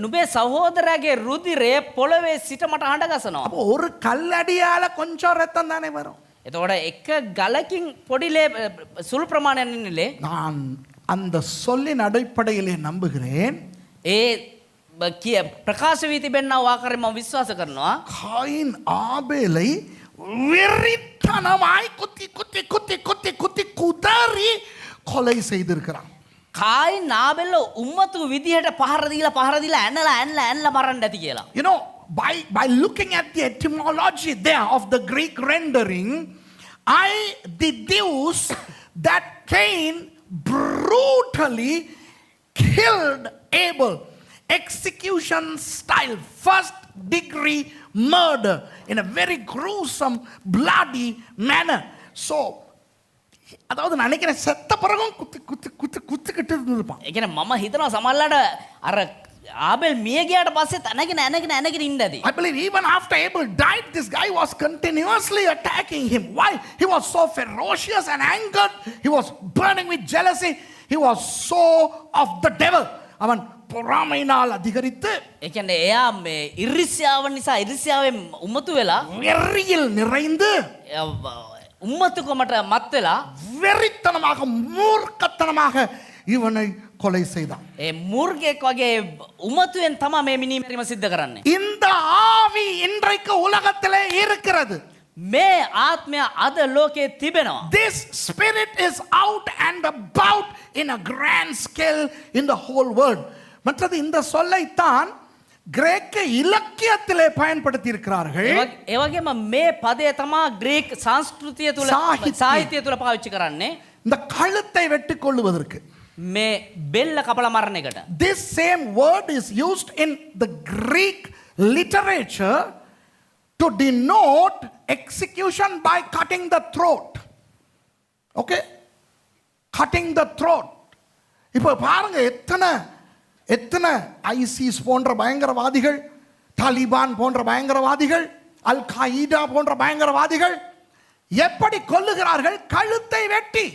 නුඹේ සහෝදරයාගේ රුධිරය පොළවේ සිට මට හඬ ගසනවා. அப்போ ஒரு கல்லடியால கொஞ்சம் ரத்தம் தானே வரும். එතකොට එක ගලකින් පොඩිලේ සුළු ප්‍රමාණයක් ඉන්නලේ. நான் அந்த சொல்லின் அடிப்படையிலே நம்புகிறேன். ඒ ප්‍රකාශ වී තිබෙනා ආකාරයෙන් මම විශ්වාස කරනවා. காயின் ஆபேலை வெறித்தனமாய் குத்தி குதறி கொலை செய்திருக்கிறான். කායින් ආබෙල්ල උම්මතු විදිහට පහර දීලා ඇනලා මරන්න ඇති කියලා. You know, by looking at the etymology there of the Greek rendering, I deduce that Cain brutally killed Abel. Execution style, first degree murder in a very gruesome, bloody manner. So, அதாவது நான் நினைக்கிறேன் செத்த பிறகும் குத்திக்கிட்டு இருந்திருப்பான். ඒ කියන්නේ මම හිතනවා සමහරලාට අර ආබෙල් මිය ගියාට පස්සේ ඇනගෙන ඉන්නදී. I believe even after Abel died, this guy was continuously attacking him. Why? He was so ferocious and angered. He was burning with jealousy. He was so of the devil. அவன் பொறாமையினால் அதிகரித்து ඒ කියන්නේ එයා මේ ඉරිසියාව නිසා ඉරිසියාවෙන් උමතු වෙලා வெறியில் நிறைந்து උම්මතුකමට මත් වෙලා வெறித்தனமாக மூர்க்கத்தனமாக இவனை கொலை செய்தான். ඒ මුර්ගෙක් වගේ උමතුවෙන් තමයි මේ මිනිමැරීම සිද්ධ කරන්නේ. இந்த ஆவி இன்றைக்கு உலகத்திலே இருக்கிறது. මේ ආත්මය අද ලෝකයේ තිබෙනවා. This spirit is out and about in a grand scale in the whole world. மற்றது இந்த சொல்லைத்தான் கிரேக்க இலக்கியத்திலே பயன்படுத்தி இருக்கிறார்கள். ඒ වගේම මේ පදය තමයි ග්‍රීක සංස්කෘතිය තුල සාහිත්‍යය තුල පාවිච්චි කරන්නේ. இந்த கழுத்தை வெட்டிக் கொள்ளுவதற்கு. මේ බෙල්ල කපලා මරණ එකට. This same word is used in the Greek literature to denote execution by cutting the throat. Okay? Cutting the throat. இப்போ பாருங்க எத்தனை ஐசிஸ் போன்ற பயங்கரவாதிகள், தாலிபான் போன்ற பயங்கரவாதிகள், அல் காயிதா போன்ற பயங்கரவாதிகள் எப்படி கொல்லுகிறார்கள்? கழுத்தை வெட்டி.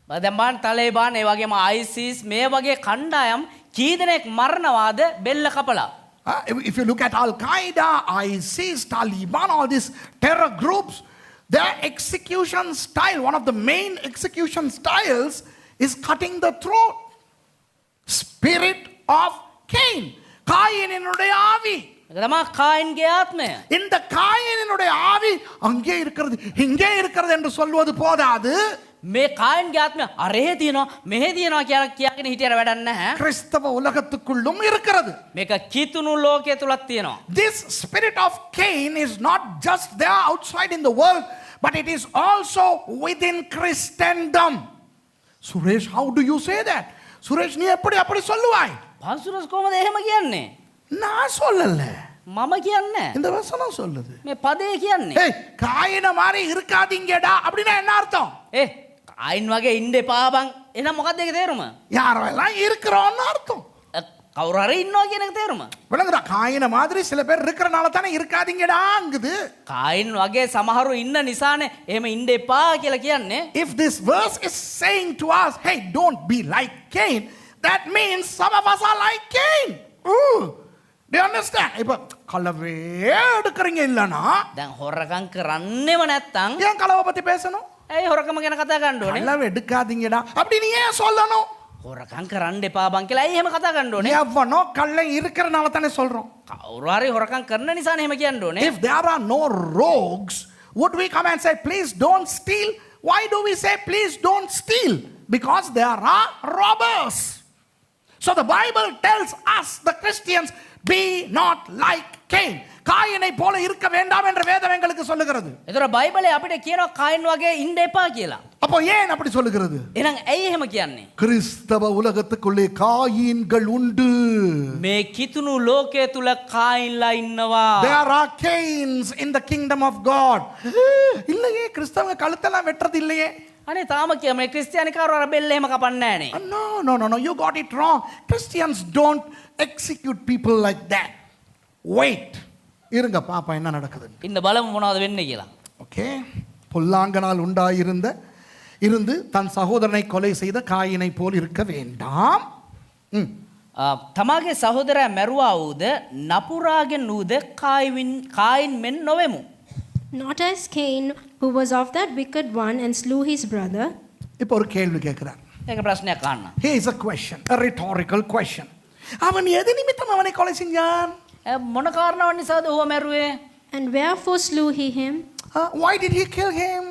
දැන් තලිබාන් ඒ වගේම ISIS මේ වගේ කණ්ඩායම් කී දෙනෙක් මරනවාද බෙල්ල කපලා. If you look at Al Qaeda, ISIS, Taliban, all these terror groups, their execution style, one of the main execution styles is cutting the throat. Spirit of Cain. காயினுடைய ஆவி. තමයි කායින්ගේ ආත්මය. இந்த காயினுடைய ஆவி அங்கே இருக்கிறது இங்கே இருக்கிறது என்று சொல்வது போதாது. මේ කායින්ගේ ආත්මය අරේ තියෙනවා මෙහෙ තියෙනවා කියලා කියගෙන හිටියර වැඩක් නැහැ. கிறிஸ்தவ உலகத்துக்குள்ளும் இருக்கிறது. මේක කිතුණු ලෝකයේ තුලක් තියෙනවා. This spirit of Cain is not just there outside in the world, but it is also within Christendom. Suresh, how do you say that? Suresh, நீ எப்படி அப்படி சொல்லுவாய்? පාසුරස් කොහමද එහෙම කියන්නේ? நான் சொல்லல. මම කියන්නේ. இந்த வசனம் சொல்லுது. මේ පදේ කියන්නේ. ஏய், காயின மாதிரி இருக்காதீங்கடா அப்படினா என்ன அர்த்தம்? කායින් වගේ ඉන්න එපා බං. එහෙනම් මොකක්ද ඒකේ තේරුම? யாரெல்லாம் இருக்கிறோம்னு அர்த்தம். කවුරු හරි ඉන්නවා කියන එක තේරුම. விளங்குதா? காயின மாதிரி சில பேர் இருக்கறனால தானே இருக்காதீங்கடாங்குது. කායින් වගේ සමහරු ඉන්න නිසානේ එහෙම ඉන්න එපා කියලා කියන්නේ. If this verse is saying to us, hey, don't be like Cain, that means some of us are like Cain. Do you understand? இப்ப களவே எடுக்கறீங்க இல்லனா දැන් හොරකම් කරන්නේම නැත්තම් ஏன் களவை பத்தி பேசணும்? ඇයි හොරකම ගැන කතා කරන්න ඕනේ? களவை எடுக்காதீங்கடா அப்படி நீ ஏன் சொல்லணும்? හොරකම් කරන්න එපා බං කියලා ඇයි එහෙම කතා කරන්න ඕනේ? எவனோ கள்ளன் இருக்கறனால தானே சொல்றோம். කවුරු හරි හොරකම් කරන නිසානේ එහෙම කියන්න ඕනේ. If there are no rogues, would we come and say, please don't steal? Why do we say, please don't steal? Because there are robbers. So the Bible tells us, the Christians, be not like Cain. காயினை போல இருக்க வேண்டாம் என்று வேதம் எங்களுக்கு சொல்லுகிறது. ඒතර බයිබලයේ අපිට කියනවා කායින් වගේ ඉන්න එපා කියලා. அப்போ ஏன் அப்படி சொல்லுகிறது? එහෙනම් ඇයි එහෙම කියන්නේ? கிறிஸ்தவ உலகத்துக்குள்ளே காயின்கள் உண்டு. මේ කිතුණු ලෝකයේ තුල කායින්ලා ඉන්නවා. There are Cains in the kingdom of God. இல்லையே, கிறிஸ்தவங்க கழுத்தெல்லாம் வெட்டறது இல்லையே. අනේ තාම කිය මේ ක්‍රිස්තියානිකාරව අර බෙල්ල එහෙම කපන්නේ නැහනේ. No, you got it wrong. Christians don't execute people like that. Wait. இருங்க பாப்பா என்ன நடக்குது. ඉන්න බලමු මොනවද වෙන්නේ කියලා. ஓகே. பொல்லாங்கனால் இருந்து தன் சகோதரனை கொலை செய்த காயினை போல் இருக்க வேண்டாம். තමාගේ සහෝදරයා මැරුවා වූද නපුරාගෙන් වූද කායින් මෙන් නොවෙමු. Not as Cain, who was of that wicked one and slew his brother. இப்போ ஒரு கேள்வி கேட்கிறார். ඒක ප්‍රශ්නයක් අහන්න. Here is a question, a rhetorical question. அவன் எது நிமித்தம் அவனை கொலை செஞ்சான்? මොන කාරණාවක් නිසාද ඌව මැරුවේ? And wherefore slew he him? Why did he kill him?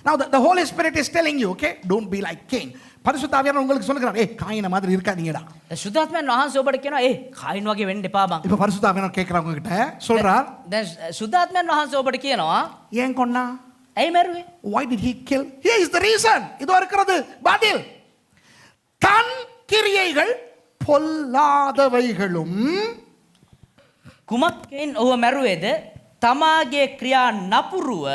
Now the Holy Spirit is telling you, okay, don't be like Cain. பரிசுத்த ஆவியானவர் உங்களுக்கு சொல்லுகிறார், ஏய் காயின மாதிரி இருக்காதீங்கடா. සුද්ධාත්මයන් වහන්සේ ඔබට කියනවා කායින් වගේ වෙන්න එපා බං. இப்போ பரிசுத்த ஆவியானவர் கேக்குறாங்க கிட்ட சொல்றார். දැන් සුද්ධාත්මයන් වහන්සේ ඔබට කියනවා ஏன் கொன்னா? ඇයි මැරුවේ? Why did he kill? Here is the reason. இதோ இருக்கிறது பதில். தன் கிரியைகள் பொல்லாதவைகளும் කුමක්ෙන් ඔහු මැරුවේද? තමාගේ ක්‍රියා නපුරුව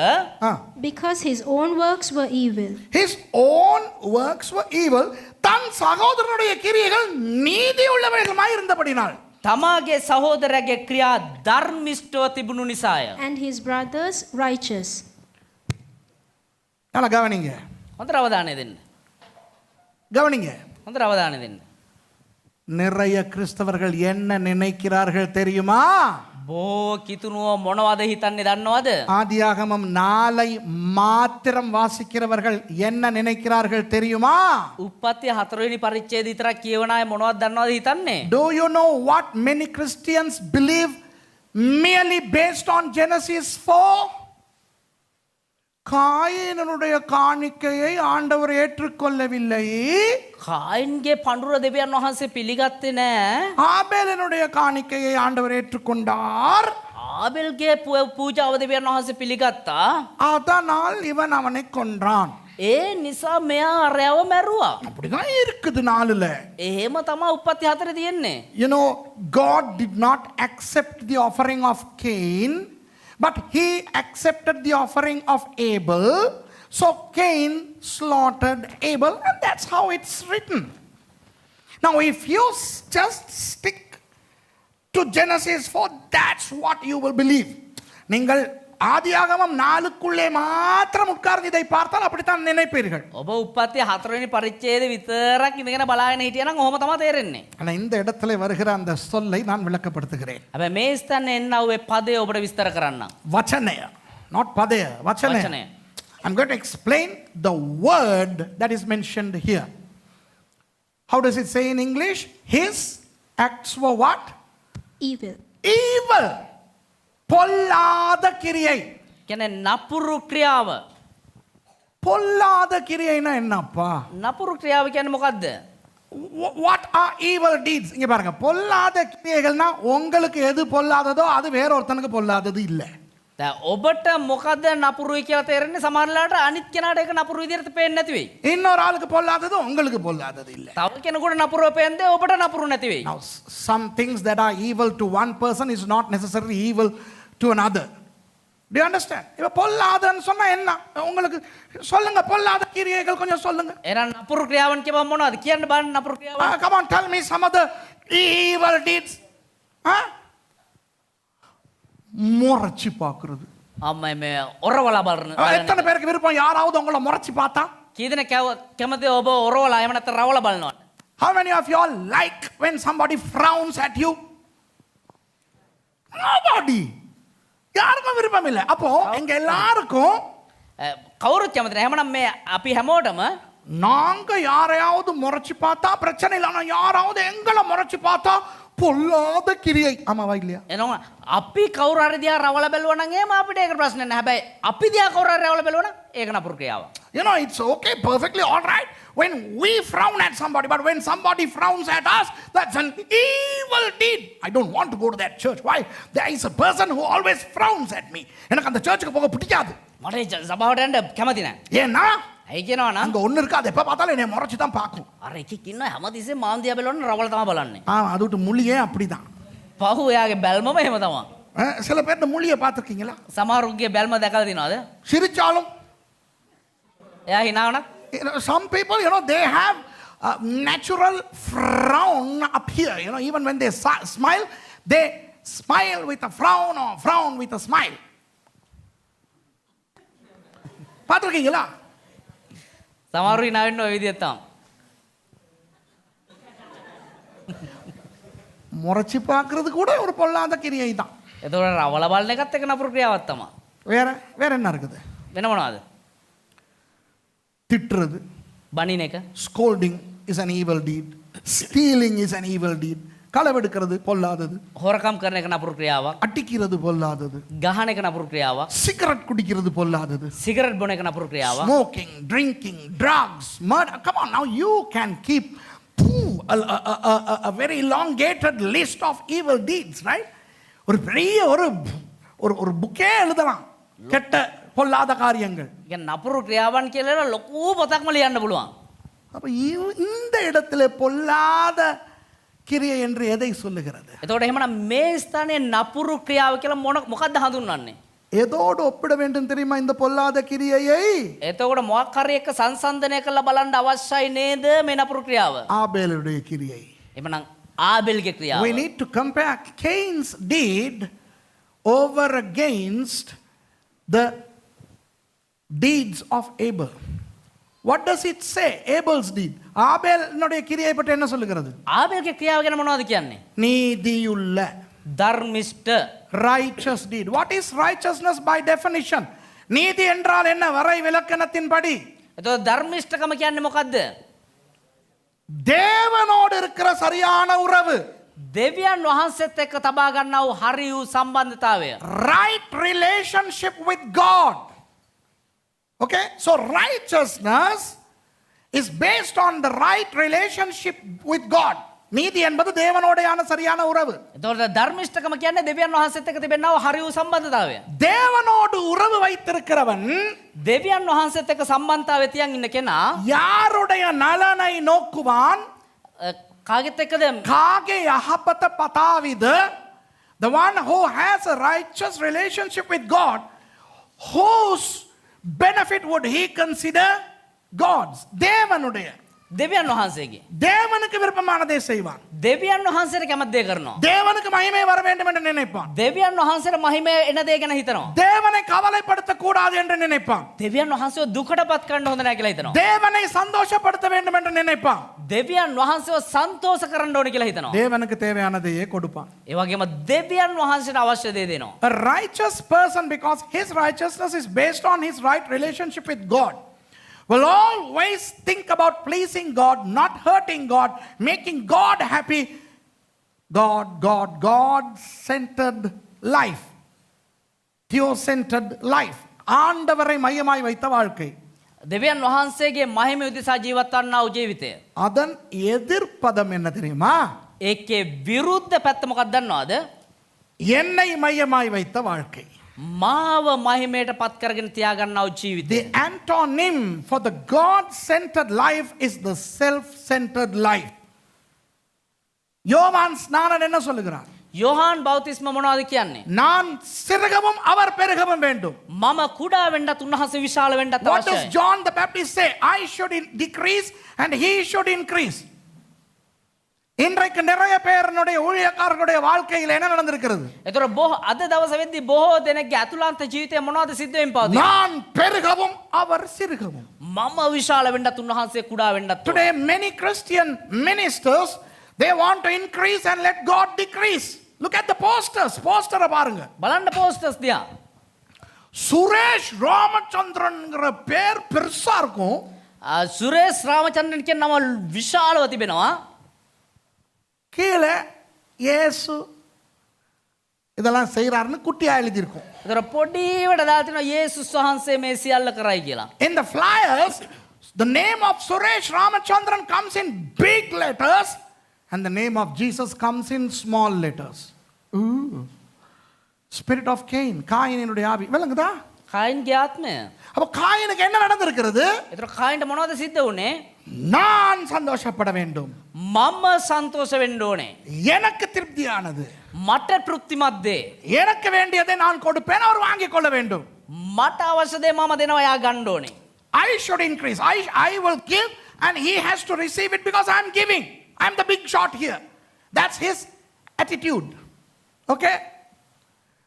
because his own works were evil. His own works were evil. தன் சகோதரனுடைய கிரியைகள் நீதி உள்ளவைகளாய் இருந்தபடினால். තමාගේ සහෝදරයාගේ ක්‍රියා ධර්මිෂ්ඨව තිබුණු නිසාය. and his brothers righteous. நல்லா கவனிங்க, හොඳට අවධානය දෙන්න. கவனிங்க. හොඳට අවධානය දෙන්න. நிறைய கிறிஸ்தவர்கள் என்ன நினைக்கிறார்கள் தெரியுமா? බොහෝ කිතුනුවෝ මොනවද හිතන්නේ දන්නවද? ஆதியாகமம் 4 மாத்திரம் வாசிக்கிறவர்கள் என்ன நினைக்கிறார்கள் தெரியுமா? උප්පත්ති 4 වෙනි පරිච්ඡේදය විතරක් කියවන අය මොනවද දන්නවද හිතන්නේ? Do you know what many Christians believe merely based on Genesis 4? காயினுடைய காணிக்கையை ஆண்டவர் ஏற்றுக்கொள்ளவில்லை. කායින්ගේ පඬුර දෙවියන් වහන්සේ පිළිගත්තේ නැහැ. ஆபேலினுடைய காணிக்கையை ஆண்டவர் ஏற்றுக்கொண்டார். ආබෙල්ගේ පූජාව දෙවියන් වහන්සේ පිළිගත්තා. அதனால் இவன் அவனை கொன்றான். ඒ නිසා මෙයා අරයව මැරුවා. அப்படிதான் இருக்குது 4ல. එහෙම තමයි උප්පත්ති 4 තියෙන්නේ. You know, God did not accept the offering of Cain, but he accepted the offering of Abel. So Cain slaughtered Abel, and that's how it's written. Now, if you just stick to Genesis 4, that's what you will believe. நீங்கள் ஆதியாகமம் 4க்குள்ளே மாத்திரம் உட்கார்ந்து இதை பார்த்தால் அப்படித்தான் நினைப்பீர்கள். ඔබ උප්පත්ති 4 වෙනි පරිච්ඡේදය විතරක් ඉඳගෙන බලාගෙන හිටියනම් ඔහොම තමයි තේරෙන්නේ. ஆனா இந்த இடத்துல வருகிற அந்த சொல்லை நான் விளக்கப்படுத்துகிறேன். හැබැයි මේ ස්ථානේ එන්නව ඒ පදේ ඔබට විස්තර කරන්න. வச்சனය, not பதய, வச்சனය. වචනය. I'm going to explain the word that is mentioned here. How does it say in English? His acts were what? Evil. Evil. பொல்லாத கிரியை. කියන්නේ නපුරු ක්‍රියාව. பொல்லாத கிரியைனா என்னப்பா? නපුරු ක්‍රියාව කියන්නේ මොකද්ද? What are evil deeds? இங்க பாருங்க, பொல்லாத கிரியைகள்னா உங்களுக்கு எது பொல்லாததோ அது வேற ஒருத்தனுக்கு பொல்லாதது இல்ல. දැන් ඔබට මොකද්ද නපුරුයි කියලා තේරෙන්නේ සමහරලාට අනිත් කෙනාට ඒක නපුරු විදිහට පේන්නේ නැති වෙයි. இன்னொரு ஆளுக்கு பொல்லாதது உங்களுக்கு பொல்லாதது இல்ல. තව කෙනෙකුට නපුරුව පේන්නේ ඔබට නපුරු නැති වෙයි. Now, some things that are evil to one person is not necessarily evil to another. Do you understand? இப்ப பொல்லாதன்னு சொன்னா என்ன? உங்களுக்கு சொல்லுங்க, பொல்லாத கிரியைகள் கொஞ்சம் சொல்லுங்க. එහෙනම් නපුරු ක්‍රියාවන් කියපම මොනවද? කියන්න බලන්න නපුරු ක්‍රියාව. Come on, tell me some of the evil deeds. முறைச்சு பார்க்கிறது. අම්මයි මේ ඔරවලා බලන. எத்தனை பேருக்கு விருப்பம் யாராவது உங்களை முறைச்சு பார்த்தா? කී දෙනෙක් කැමති ඔබ ඔරවලා එහෙම නැත්නම් රවලා බලනවා? How many of you all like when somebody frowns at you? Nobody. யாருக்கும் விருப்பம் இல்லை. அப்போ எங்க எல்லாருக்கும் කවුරුත් කැමති නැහැ. එහෙමනම් මේ අපි හැමෝටම நாங்க யாரையாவது முறைச்சு பார்த்தா பிரச்சனை இல்லை. ஆனா யாராவது எங்களை முறைச்சு பார்த்தா பொல்லாத கிரியை. ஆமாவா இல்லையா? එනවා අපි කවුරු හරි දිහා රවලා බැලුවා නම් එහෙම අපිට ඒක ප්‍රශ්න නැහැ. හැබැයි අපි දිහා කවුරු හරි රවලා බැලුවා නම් ඒක නපුරු ක්‍රියාව. You know, it's okay, perfectly all right when we frown at somebody, but when somebody frowns at us, that's an evil deed. I don't want to go to that church. Why? There is a person who always frowns at me. எனக்கு அந்த சர்ச்சுக்கு போக பிடிக்காது. මට සභාවට යන්න කැමති නැහැ. ஏன்னா ඇයි කියනවා නම් அங்க ஒண்ணு இருக்காது. எப்ப பார்த்தாலும் என்னை முறைச்சு தான் பார்க்கும். අර එකෙක් ඉන්නවා හැමතිස්සෙම මාන් දිහා බලන රවලා තමයි බලන්නේ. அது விட்டு மொழியே அப்படிதான். පහු එයාගේ බැල්මම එහෙම තමයි. சில பேர் இந்த மொழியை பார்த்துருக்கீங்களா? සමහරුගේ බැල්ම දැකලා තියෙනවද? சிரிச்சாலும் එයා hina වුණත් some people, you know, they have a natural frown up here. You know, even when they smile, they smile with a frown or frown with a smile. பார்த்துருக்கீங்களா? සමහරු hina වෙන්න ඔය විදිහට තමයි. முறைச்சு பார்க்கறது கூட ஒரு பொல்லாத கிரியை தான். එතකොට රවලා බලන එකත් එක නපුරු ක්‍රියාවක් තමයි. வேற வேற என்ன இருக்குது? වෙන මොනවද? திட்டுறது, බනින එක, scolding is an evil deed. Stealing is an evil deed. களவெடுக்கிறது பொல்லாதது. හොරකම් කරන එක නපුරු ක්‍රියාවක්. அட்டிக்கிறது பொல்லாதது. ගහන එක නපුරු ක්‍රියාවක්. சிகரெட் குடிக்கிறது பொல்லாதது. සිගරට් බොන එක නපුරු ක්‍රියාවක්. Smoking, drinking, drugs, murder. Come on, now you can keep a very elongated list of evil deeds, right? ஒரு பெரிய ஒரு புக்கே எழுதலாம் கெட்ட பொல்லாத காரியங்கள். කියන්නේ නපුරු ක්‍රියාවන් කියලා ලොකු පොතක්ම ලියන්න පුළුවන්. அப்ப இந்த இடத்துல பொல்லாத கிரியை என்று எதை சொல்லுகிறது? එතකොට එහෙමනම් මේ ස්ථානයේ නපුරු ක්‍රියාව කියලා මොකක්ද හඳුන්වන්නේ? எதோடு ஒப்பிட வேண்டும் தெரியுமா இந்த பொல்லாத கிரியையை? එතකොට මොකක් හරි එක සංසන්දනය කරලා බලන්න අවශ්‍යයි නේද මේ නපුරු ක්‍රියාව? ஆபேலுடைய கிரியை. එහෙමනම් ආබෙල්ගේ ක්‍රියාව. We need to compare Cain's deed over against the deeds of Abel. What does it say? Abel's deed. ஆபேலுடைய கிரியை பற்றி என்ன சொல்லுகிறது? ආබෙල්ගේ ක්‍රියාව ගැන මොනවද කියන්නේ? நீதியுள்ள, ධර්මිෂ්ඨ. righteous deed. What is righteousness by definition? நீதி என்றால் என்ன வரை விலக்கணத்தின்படி? එතකොට ධර්මිෂ්ඨකම කියන්නේ මොකද්ද? தேவனோடு இருக்கிற சரியான உறவு. දෙවියන් වහන්සේත් එක්ක තබා ගන්නා වූ හරි වූ සම්බන්ධතාවය. Right relationship with God. Okay? So righteousness is based on the right relationship with God. நீதி என்பது தேவனோடையான சரியான உறவு. එතකොට ධර්මිෂ්ඨකම කියන්නේ දෙවියන් වහන්සේත් එක්ක තිබෙනා වූ හරි වූ සම්බන්ධතාවය. தேவனோடு உறவு வைத்திருக்கிறவன் දෙවියන් වහන්සේත් එක්ක සම්බන්ධතාවය තියන් ඉන්න කෙනා யாருடைய நலனை நோக்குவான்? කාගෙත් එක්කද? காகே යහපත පතාවිද? The one who has a righteous relationship with God, whose benefit would he consider? God's. தேவனுடைய. දෙවියන් වහන්සේගේ. தேவனுக்கு விருப்பமானதை செய்வான். දෙවියන් වහන්සේට කැමති දේ කරනවා. தேவனுக்கு மகிமை வர வேண்டும் என்று நினைப்பான். දෙවියන් වහන්සේට මහිමය එන දේ ගැන හිතනවා. தேவனை கவலைப்படுத்த கூடாது என்று நினைப்பான். දෙවියන් වහන්සේව දුකටපත් කරන්න හොඳ නැහැ කියලා හිතනවා. தேவனை சந்தோஷப்படுத்த வேண்டும் என்று நினைப்பான். දෙවියන් වහන්සේව සන්තෝෂ කරන්න ඕනේ කියලා හිතනවා. தேவனுக்கு தேவையானதையே கொடுப்பான். ඒ වගේම දෙවියන් වහන්සේට අවශ්‍ය දේ දෙනවා. A righteous person, because his righteousness is based on his right relationship with God, will always think about pleasing God, not hurting God, making God happy. God-centered life. Theo-centered life. ஆண்டவரை மையமாய் வைத்த வாழ்க்கை. දෙවියන් වහන්සේගේ මහිම උදෙසා ජීවත් වන්නා වූ ජීවිතය. அதன் எதிர்ப்பதம் என்ன தெரியுமா? ඒකේ විරුද්ධ පැත්ත මොකක්ද දන්නවද? என்னை மையமாய் வைத்த வாழ்க்கை. මාව මහිමයට පත් කරගෙන තියාගන්නා වූ ජීවිතය. The antonym for the God-centered life is the self-centered life. யோவான் ஸ்நானன் என்ன சொல்லுகிறார்? යොහාන් බෞතිස්ම මොනවද කියන්නේ? நான் சிறுகவும் அவர் பெருகவும் வேண்டும். මම කුඩා වෙන්නත් උන්වහන්සේ විශාල වෙන්නත් What does අවශ්‍යයි. John the Baptist say? I should decrease and he should increase. இன்றைக்கு நிறைய பேருடைய ஊழியக்காரர்களுடைய வாழ்க்கையில் என்ன நடந்திருக்கிறது? ඒතර අද දවස වෙද්දී බොහෝ දෙනෙක්ගේ අතුලාන්ත ජීවිතේ මොනවද සිද්ධ වෙමින් පවතින්නේ? நான் பெருகவும் அவர் சிறுகவும். මම විශාල වෙන්නත් උන්වහන්සේ කුඩා වෙන්නත්. Today many Christian ministers, they want to increase and let God decrease. Look at the posters. Poster பாருங்க. බලන්න පෝස්ටර්ස් දිහා. சுரேஷ் ராமச்சந்திரன்ங்கற பேர் பெருசா இருக்கும். සුරේෂ් රාමචන්ද්‍රන් කියන නම විශාලව තිබෙනවා. கீழே இயேசு இதெல்லாம் செய்றாருன்னு குட்டியா எழுதி இருக்கும். ඒතර පොඩිවට දාලා තිනවා යේසුස් වහන්සේ මේ සියල්ල කරයි කියලා. In the flyers, the name of Suresh Ramachandran comes in big letters and the name of Jesus comes in small letters. Ooh. Spirit of Cain, காயினுடைய ஆவி. விளங்குதா? කායින්ගේ ආත්මය. அப்ப காயினுக்கு என்ன நடந்திருக்கிறது? ඒතර කායින්ට මොනවද සිද්ධ වුනේ? நான் சந்தோஷப்பட வேண்டும். මම සන්තෝෂ වෙන්න ඕනේ. எனக்கு திருப்தியானது. මට තෘප්තිමත් දේ. எனக்கு வேண்டியதை நான் கொடுப்பேன், அவர் வாங்கிக் கொள்ள வேண்டும். මට අවශ්‍ය දේ මම දෙනවා එයා ගන්න ඕනේ. I should increase. I will give and he has to receive it because I am giving. I am the big shot here. That's his attitude. Okay?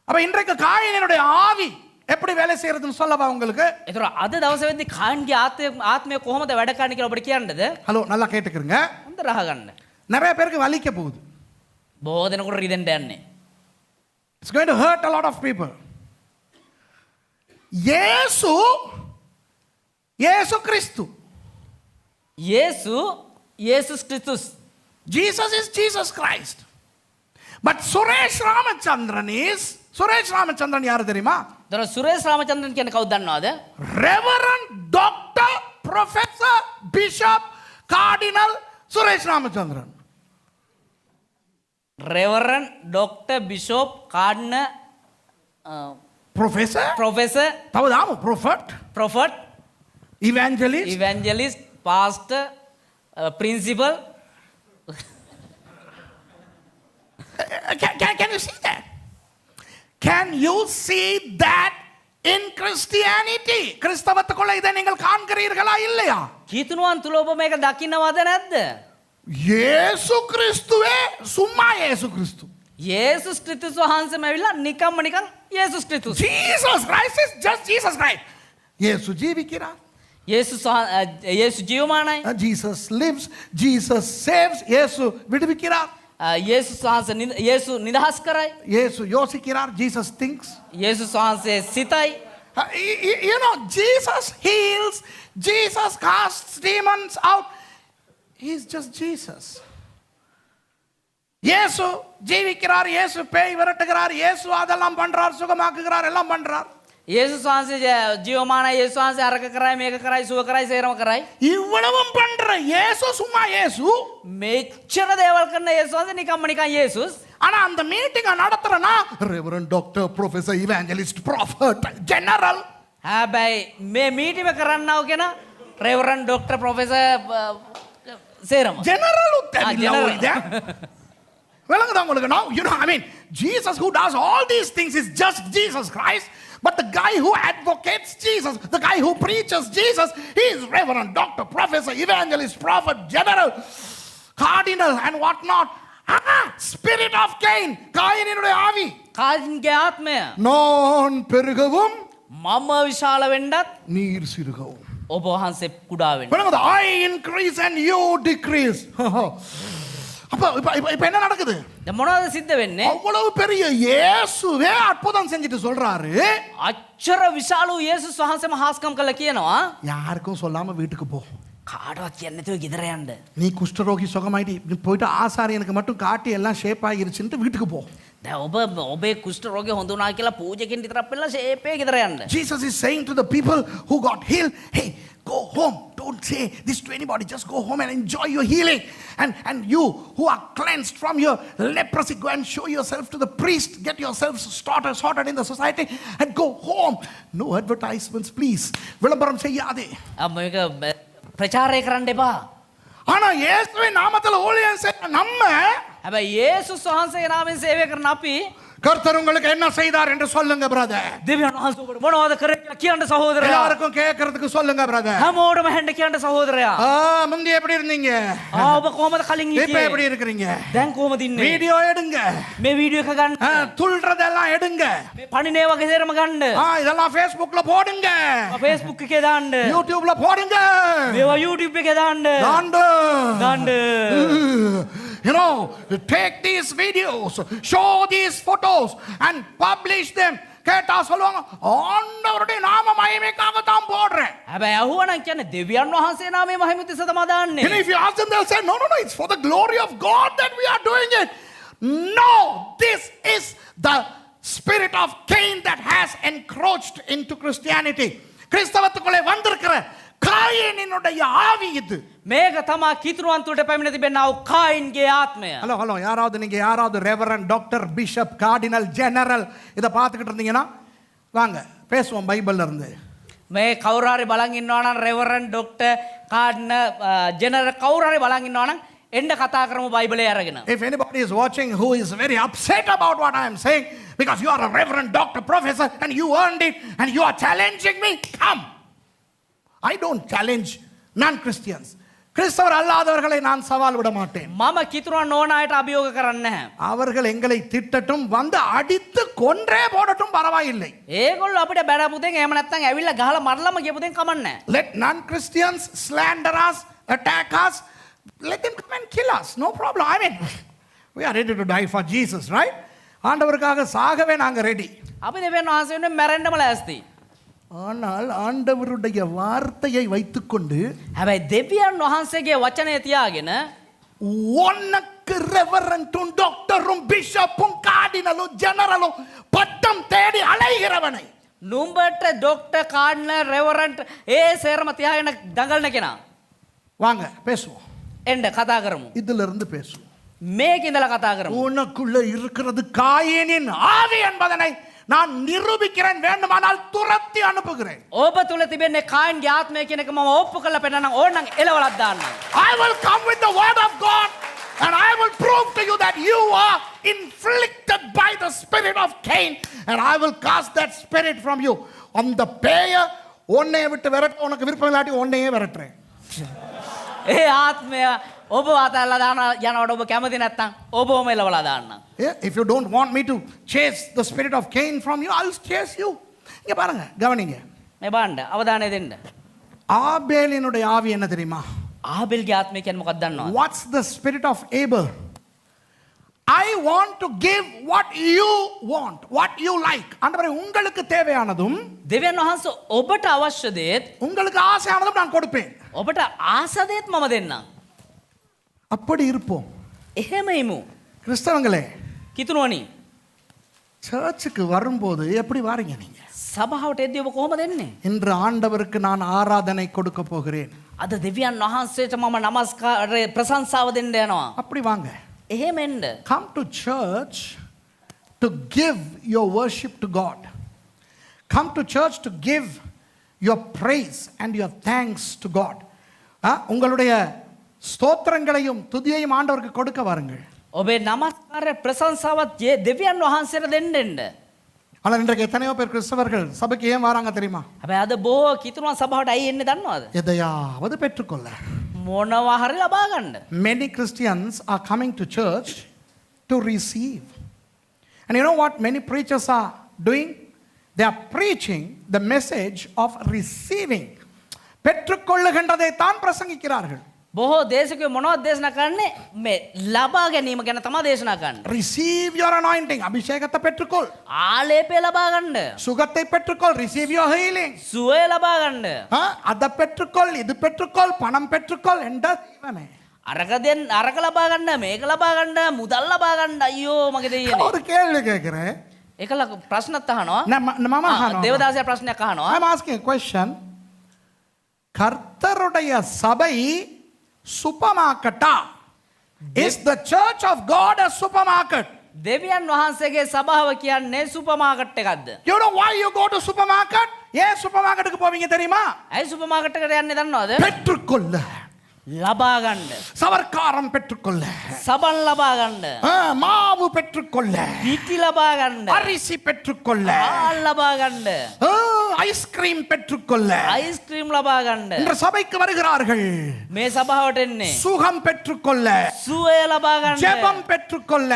அப்ப இன்றைக்கு காயினுடைய ஆவி எப்படி வேலை செய்யறதுன்னு சொல்லவா உங்களுக்கு? ඒතර අද දවසේ වෙද්දී කායින්ගේ ආත්මය කොහොමද වැඩ කරන්නේ කියලා ඔබට කියන්නද? ஹலோ நல்லா கேட்டுக்கிறங்க. හොඳ රහ ගන්න. நிறைய பேருக்கு வலிக்க போகுது. බොහෝ දෙනෙකුට රිදෙන්න යන්නේ. It's going to hurt a lot of people. இயேசு கிறிஸ்து. යේසුස් ක්‍රිස්තුස්. Jesus is Jesus Christ. But Suresh Ramachandran யாரு தெரியுமா? ඒතර සුරේෂ් රාමචන්ද්‍රන් කියන්නේ කවුද දන්නවද? Reverend Dr. Professor Bishop Cardinal Suresh Ramachandran. Reverend doctor bishop cardinal Professor? Professor තව දාමු prophet, prophet evangelist. Evangelist pastor principal. Can you see that? Can you see that in Christianity? கிறிஸ்தவத்துக்குள்ள இதை நீங்கள் காண்கிறீர்களா இல்லையா? කීතුනුවන් තුල ඔබ මේක දකින්නවද නැද්ද? యేసు క్రీస్తువే సుమ్మా యేసు క్రీస్తు. යේසුස් ක්‍රිස්තුස් වහන්සේම ඇවිල්ලා නිකම්ම නිකන් යේසුස් ක්‍රිස්තුස්. Jesus Christ is just Jesus Christ. Yesu జీవికిరార్. යේසු ජීවමානයි. Jesus lives. Jesus saves. యేసు విడివికిరార్. යේසුස් වහන්සේ යේසු නිදහස් කරයි. యేసు యోసికిరార్. Jesus thinks. යේසුස් වහන්සේ සිතයි. You know, Jesus heals. Jesus casts demons out. He's just Jesus. இயேசு ஜீவிக்கிறார், இயேசு பேய் விரட்டுகிறார், இயேசு அதெல்லாம் பண்றார், சுகமாக்குகிறார், எல்லாம் பண்றார். යේසුස් වහන්සේ ජීවමානයි. යේසුස් වහන්සේ අරක කරයි මේක කරයි සුව කරයි සේරම කරයි. இவ்வளவும் பண்ற இயேசு சும்மா இயேசு. මෙච්චර දේවල් කරන යේසුස් වහන්සේ නිකම්ම නිකන් යේසුස්. ஆனா அந்த மீட்டிங்க நடத்துறனா reverend doctor professor evangelist prophet general. හැබැයි මේ මීටිම කරන්නව කෙනා රෙවරන්ඩ් ඩොක්ටර් ප්‍රොෆෙසර් සේරම. General general. விளங்குதா உங்களுக்கு? Now you know, I mean, Jesus who does all these things is just Jesus Christ. But the guy who advocates Jesus, the guy who preaches Jesus, he is reverend, doctor, professor, evangelist, prophet, general, cardinal and what not. Spirit of Cain, காயினுடைய ஆவி. කායින්ගේ ආත්මය நான் பெருகவும் මම විශාල වෙන්නත් நீர் சிறுகவும். ඔබ වහන්සේ කුඩා වෙන්න. விளங்குதா? I increase and you decrease. அப்ப இப்ப என்ன நடக்குது? දැන් මොනවද සිද්ධ වෙන්නේ? அவ்வளவு பெரிய இயேசுவே அற்புதம் செஞ்சுட்டு சொல்றாரு. අච්චර විශාල වූ යේසුස් වහන්සේම හාස්කම් කළා කියනවා. யாருக்கும் சொல்லாம வீட்டுக்கு போ. කාටවත් කියන්නේ නැතුව ගෙදර යන්න. நீ குஷ்டரோகி சுகமாயிட்டு நீ போயிட்டு ஆசாரியனுக்கு மட்டும் காட்டி எல்லாம் ஷேப் ஆகிருச்சுன்னு வீட்டுக்கு போ. දැන් ඔබේ කුෂ්ඨ රෝගය හොඳ වුණා කියලා පූජකෙන් විතරක් පෙන්නලා ෂේපේ ගෙදර යන්න. Jesus is saying to the people who got healed, hey, go home. Don't say this to anybody. Just go home and enjoy your healing. And you who are cleansed from your leprosy, go and show yourself to the priest. Get yourselves sorted in the society and go home. No advertisements, please. விளம்பரம் செய்யாதே. මේක ප්‍රචාරය කරන්න එපා. ஆனா இயேசுவின் நாமத்துல ஊழியம் செய்ய நம்ம හැබැයි යේසුස් වහන්සේගේ නාමයෙන් සේවය කරන අපි கர்த்தர் உங்களுக்கு என்ன செய்தார் என்று சொல்லுங்க பிரதர். දෙවියන් වහන්සේ ඔබට මොනවද කරේ කියලා කියන්න සහෝදරයා. எல்லாருக்கும் கேட்கிறதுக்கு சொல்லுங்க பிரதர். හැමෝටම හෙන්න කියන්න සහෝදරයා. முந்தி எப்படி இருந்தீங்க? ඔබ කොහමද කලින් இப்ப හිටියේ? எப்படி இருக்கிறீங்க? දැන් කොහමද ඉන්නේ? வீடியோ எடுங்க. මේ වීඩියෝ එක ගන්න. துள்றதெல்லாம் எடுங்க. මේ පණිනේ වගේ සේරම ගන්න. இதெல்லாம் Facebookல போடுங்க. Facebook එකේ දාන්න. YouTubeல போடுங்க. මේවා YouTube එකේ දාන්න. දාන්න. You know, take these videos, show these photos and publish them. கேட்டா சொல்லுவாங்க ஆண்டவருடைய நாம மகிமைக்காக தான் போடுறேன். හැබැයි අහුවනම් කියන්නේ දෙවියන් වහන්සේ නාමයේ මහිම උදෙසා තමයි දාන්නේ. And if you ask them, they'll say, no, it's for the glory of God that we are doing it. No, this is the spirit of Cain that has encroached into Christianity. கிறிஸ்தவத்துக்குள்ளே வந்திருக்கிற காயினுடைய ஆவி இது. මේක තමා කිතුරුවන් තුලට පැමිණ තිබෙනා වූ කායින්ගේ ආත්මය. ஹலோ யாராவது reverend doctor bishop cardinal general இதை பார்த்துக்கிட்டு இருந்தீங்கன்னா வாங்க பேசுவோம் பைபிள்ல இருந்து. මේ කවුරු හරි බලන් ඉන්නවා නම් රෙවරන්ඩ් ඩොක්ටර් කාඩ්නර් ජෙනරල් කවුරු හරි බලන් ඉන්නවා නම් එන්න කතා කරමු බයිබලේ අරගෙන. If anybody is watching who is very upset about what I am saying because you are a reverend doctor professor and you earned it and you are challenging me, come. I don't challenge non-Christians. கிறிஸ்தவர் அல்லாதவர்களை நான் சவால் விட மாட்டேன். මම කිතුරුවන් ඕන අයට අභියෝග කරන්නේ නැහැ. அவர்கள் எங்களை திட்டட்டும் வந்து அடித்து கொன்றே போடட்டும் பரவாயில்லை. ඒගොල්ලෝ අපිට බැඩපුතෙන් එහෙම නැත්නම් ඇවිල්ලා ගහලා මරලම කියපුතෙන් කමන්නේ නැහැ. Let non-Christians slander us, attack us. Let them come and kill us. No problem. I mean, we are ready to die for Jesus, right? ஆண்டவருக்காக சாகவே நாங்க ரெடி. අපි දෙවියන් වහන්සේ වෙනුවෙන් මැරෙන්නම ලෑස්ති. ஆனால் ஆண்டவருடைய வார்த்தையை வைத்துக்கொண்டு හැබැයි දෙවියන් වහන්සේගේ වචනය තියාගෙන உனக்கு ரெவரண்டும் டாக்டரும் பிஷப்பும் கார்டினலும் ஜெனரலும் பட்டம் தேடி அலைகிறவனை නුඹට ඩොක්ටර් කාඩ්නර් රෙවරන්ඩ් ඒ සේරම තියාගෙන දඟලන කෙනා வாங்க பேசுவோம். එන්න කතා කරමු. இதுல இருந்து பேசுவோம். මේක ඉඳලා කතා කරමු. உனக்குள்ள இருக்கிறது காயினின் ஆவி என்பதனை நான் நிரூபிக்கிறேன். வேண்டுமானால் துரத்தி அனுப்புகிறேன். ඔබ තුල තිබෙන්නේ කායින්ගේ ආත්මය කියන එක මම ඔප්පු කරලා පෙන්නනම් ඕනනම් එලවලක් දාන්න. I will come with the word of God and I will prove to you that you are inflicted by the spirit of Cain and I will cast that spirit from you. அந்த பேய உன்னைய விட்டு விரட்ட உனக்கு விருப்பம் இல்லாட்டி உன்னையே விரட்டுறேன். ඒ ආත්මය ඔබ අතල්ලා දාන යනකොට ඔබ කැමති නැත්තම් ඔබම එලවලා දාන්න. Yeah, if you don't want me to chase the spirit of Cain from you, I'll chase you. இங்க பாருங்க, கவனிங்க. මේ බලන්න අවධානය දෙන්න. ஆபேலினுடைய ஆவி என்ன தெரியுமா? ආබෙල්ගේ ආත්මය කියන්නේ මොකක්ද දන්නවද? What's the spirit of Abel? I want to give what you want, what you like. ஆண்டவரே, உங்களுக்கு தேவையானதும் දෙවියන් වහන්සේ ඔබට අවශ්‍ය දේත් உங்களுக்கு ஆசையானதும் நான் கொடுப்பேன். ඔබට ආස දේත් මම දෙන්නම්. அப்படி இருப்போம். එහෙම ඉමු. கிறிஸ்தவங்களே, කිතුණෝනි சர்ச்சுக்கு வரும்போது எப்படி வாரீங்க நீங்க? සභාවට එද්දී ඔබ කොහොමද එන්නේ? இன்று ஆண்டவருக்கு நான் ஆராதனை கொடுக்க போகிறேன். අද දෙවියන් වහන්සේට මම নমස්කාරය ප්‍රශංසාව දෙන්න යනවා. அப்படி வாங்க. එහෙම එන්න. Come to church to give your worship to God. Come to church to give your praise and your thanks to God. உங்களுடைய ஸ்தோத்திரங்களையும் துதியையும் ஆண்டவருக்கு கொடுக்க வாருங்கள். ඔබේ নমස්කාරය ප්‍රශංසාවත් දෙවියන් වහන්සේට දෙන්න එන්න. ஆனால் இன்றைக்கு எத்தனையோ பேர் கிறிஸ்தவர்கள் சபைக்கு ஏன் வராங்க தெரியுமா? හැබැයි අද බොහෝ කිතුණා සභාවට ඇයි එන්නේ දන්නවද? எதையாவது பெற்றுக்கொள்ள. මොනවා හරි ලබා ගන්න. Many Christians are coming to church to receive. And you know what many preachers are doing? They are preaching the message of receiving. பெற்றுக்கொள்ளுகின்றதை தான் பிரசங்கிக்கிறார்கள். බොහෝ දේශකයෝ මොනවද දේශනා කරන්නේ? මේ ලබා ගැනීම ගැන තමයි දේශනා කරන්නේ. Receive your anointing. அபிஷேகத்தை பெற்றுக்கொள். ආලේපය ලබා ගන්න. சுகத்தை பெற்றுக்கொள். Receive your healing. සුවය ලබා ගන්න. அதை பெற்றுக்கொள், இது பெற்றுக்கொள், பணம் பெற்றுக்கொள் என்ற தேவனே. අරක ලබා ගන්න, මේක ලබා ගන්න, මුදල් ලබා ගන්න. අයියෝ මගේ දෙයියනේ. ஒரு கேள்வி கேட்கிறேன். ඒකල ප්‍රශ්නත් අහනවා. මම අහනවා. දේවදාසයා ප්‍රශ්නයක් අහනවා. I'm asking a question. கர்த்தருடைய சபை சூப்பர் மார்க்கெட்டா? Is the church of God a supermarket? දෙවියන් වහන්සේගේ සභාව කියන්නේ සුපර් මාකට් එකක්ද? You know why you go to supermarket? ஏன் சூப்பர் மார்க்கெட்டுக்கு போவீங்க தெரியுமா? ඇයි සුපර් මාකට් එකට යන්නේ දන්නවද? பெற்றுக்கொள்ள. ලබා ගන්න. சவர்க்காரம் பெற்றுக்கொள்ள. සබන් ලබා ගන්න. மாவு பெற்றுக்கொள்ள. පිටි ලබා ගන්න. அரிசி பெற்றுக்கொள்ள. ආල් ලබා ගන්න. ஐஸ்கிரீம் பெற்றுக்கொள்ள. අයිස්ක්‍රීම් ලබා ගන්න. இன்று சபைக்கு வருகிறார்கள். මේ සභාවට එන්නේ சுகம் பெற்றுக்கொள்ள. සුවය ලබා ගන්න. ஜெபம் பெற்றுக்கொள்ள.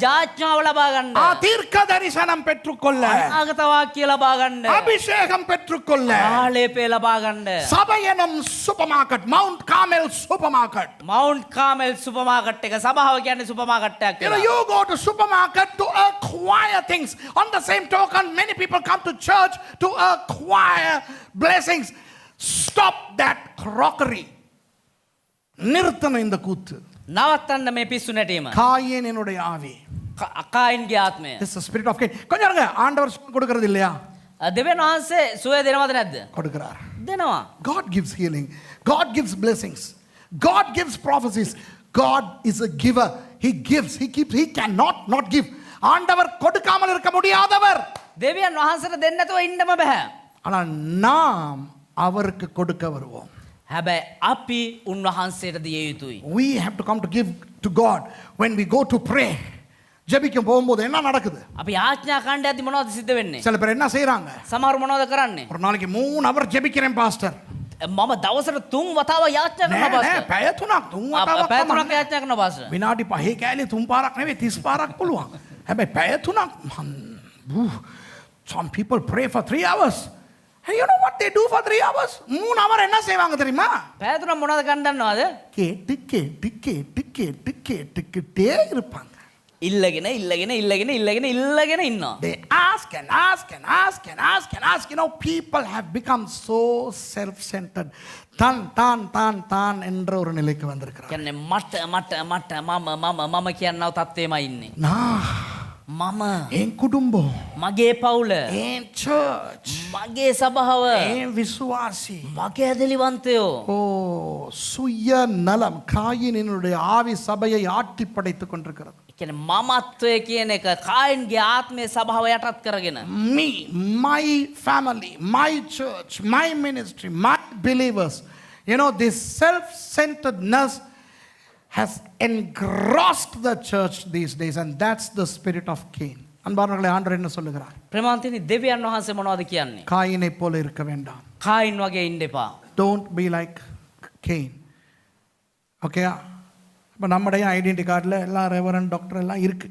ජාඥාව ලබා ගන්න. தீர்க்க தரிசனம் பெற்றுக்கொள்ள. අනාගත වාක්‍ය ලබා ගන්න. அபிஷேகம் பெற்றுக்கொள்ள. ආලේපය ලබා ගන්න. சபை எனும் supermarket, Mount Carmel supermarket. Mount Carmel supermarket එක සභාව කියන්නේ සුපර් මාකට් එකක් You know, කියලා. you go to supermarket to acquire things. On the same token, many people come to church to acquire blessings. Stop that crockery. நிறுத்தணும் இந்த கூத்து. නවත්තන්න මේ පිස්සු නැටීම. காயினுடைய ஆவி. කායින්ගේ ආත්මය. This is the spirit of Cain. கொஞ்சம் இருங்க, ஆண்டவர் கொடுக்கிறது இல்லையா? දෙවියන් වහන්සේ සුවය දෙනවද නැද්ද? கொடுக்கிறார். දෙනවා. God gives healing. God gives blessings. God gives prophecies. God is a giver. He gives. He keeps. He cannot not give. ஆண்டவர் கொடுக்காமல் இருக்க முடியாதவர். දෙවියන් වහන්සේට දෙන්න නැතුව ඉන්නම බෑ. ஆனால் நாம் அவருக்கு கொடுக்க வருவோம். හැබැයි අපි උන්වහන්සේට දිය යුතුයි. We have to come to give to God when we go to pray. ஜெபிக்கும் போகும்போது என்ன நடக்குது? අපි ආඥා කණ්ඩ ඇති මොනවද සිද්ධ වෙන්නේ? சில பேர் என்ன செய்றாங்க? සමහර මොනවද කරන්නේ? ஒரு நாளைக்கு 3 hour ஜெபிக்கிறேன் பாஸ்டர். මම දවසට 3 වතාව යාඥා කරනවා නෑ පාස්ටර්. පැය 3ක් 3 වතාවක් පැය 3ක් තමයි. යාඥා කරනවා පාස්ටර්. විනාඩි 5 කෑලි 3 පාරක් නෙවෙයි 30 පාරක් පුළුවන්. හැබැයි පැය 3ක් some people pray for 3 hours. And you know what they do for 3 hours? 3 hour என்ன செய்வாங்க தெரியுமா? පැය 3ක් මොනවද කරන්න දන්නවද? கேட்டு கேட்டு கேட்டு கேட்டு கேட்டுக்கிட்டே இருப்பாங்க. ඉල්ලගෙන ඉන්නවා. They ask and ask and ask and ask and ask. You know, people have become so self-centered. தான் என்ற ஒரு நிலைக்கு வந்திருக்கிறார். කියන්නේ මට මම කියනව තත්ත්වෙමයි ඉන්නේ. මම என் குடும்பம், මගේ පවුල, என் church, මගේ සභාව, என் விசுவாசி. මගේ ඇදලිවන්තයෝ. ஓ, சுய நலம். காயினுடைய ஆவி சபையை ஆட்டி படைத்துக் கொண்டிருக்கிறது. කියන්නේ මමත්වය කියන එක කායින්ගේ ආත්මයේ සභාව යටත් කරගෙන Me, my family, my church, my ministry, my believers. You know, this self-centeredness has engrossed the church these days, and that's the spirit of Cain. அன்பானவர்களே, ஆண்டவர் என்ன சொல்லுகிறார்? ප්‍රේමාන්තනි දෙවියන් වහන්සේ මොනවද කියන්නේ? காயினை போல இருக்க வேண்டாம். කායින් වගේ ඉන්න එපා. Don't be like Cain. Okay? இப்போ நம்முடைய ஐடென்டி கார்டில் எல்லாம் ரெவரண்ட் டாக்டர் எல்லாம் இருக்குது.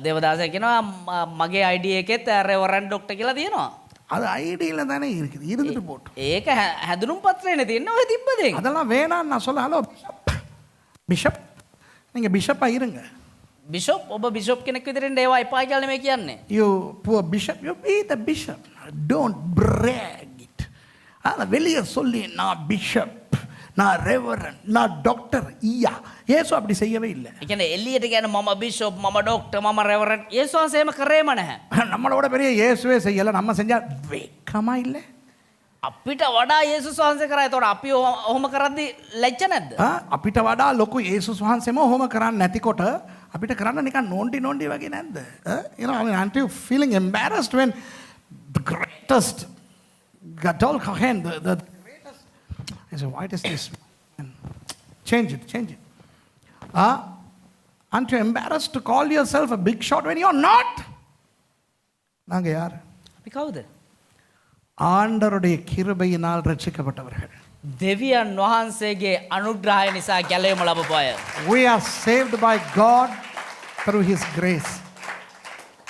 දේවදාස කියනවා මගේ ID එකෙත් රෙවරන්ඩ් ඩොක්ටර් කියලා තියෙනවා. அது ஐடியில் தானே இருக்குது, இருந்துட்டு போட்டு. ඒක හැදුනුම් පත්‍රයනේ තියෙන්නේ ඔය තිබ්බදෙන්. அதெல்லாம் வேணான்னு நான் சொல்ல. ஹலோ பிஷப், நீங்கள் பிஷப்பாக இருங்க. බිෂොප් ඔබ බිෂොප් කෙනෙක් විදිහට ඒවා එපා කියලා නෙමෙයි කියන්නේ. You poor bishop, you be the bishop, don't brag it. அதை வெளியே சொல்லி நான் பிஷப், நான் ரெவரண்ட், நான் டாக்டர் ஈயா. ஏசு அப்படி செய்யவே இல்லை. ඒ කියන්නේ එළියට කියන්නේ මම බිෂොප්, මම ඩොක්ටර්, මම රෙවරන්ඩ්. යේසුස් වහන්සේ එහෙම කරේම නැහැ. நம்மளோட பெரிய இயேசுவே செய்யலை, நம்ம செஞ்சா வெக்கமா இல்லை? අපිට වඩා යේසුස් වහන්සේ කරා. ඒතකොට අපි ඔහොම කරද්දි ලැජ්ජ නැද්ද? අපිට වඩා ලොකු යේසුස් වහන්සේම ඔහොම කරන්නේ නැතිකොට අපිට කරන්න නිකන් නෝන්ඩි වගේ නැද්ද? You know, I mean, aren't you feeling embarrassed when the greatest Gadol Kohen, the greatest, I say, what is this? Change it. Aren't you embarrassed to call yourself a big shot when you're not? நாங்க யார்? අපි කවුද? ஆண்டவருடைய கிருபையினால் ரட்சிக்கப்பட்டவர்கள். දෙවියන් වහන්සේගේ අනුග්‍රහය නිසා ගැලවීම ලැබපු අය. We are saved by God through His grace.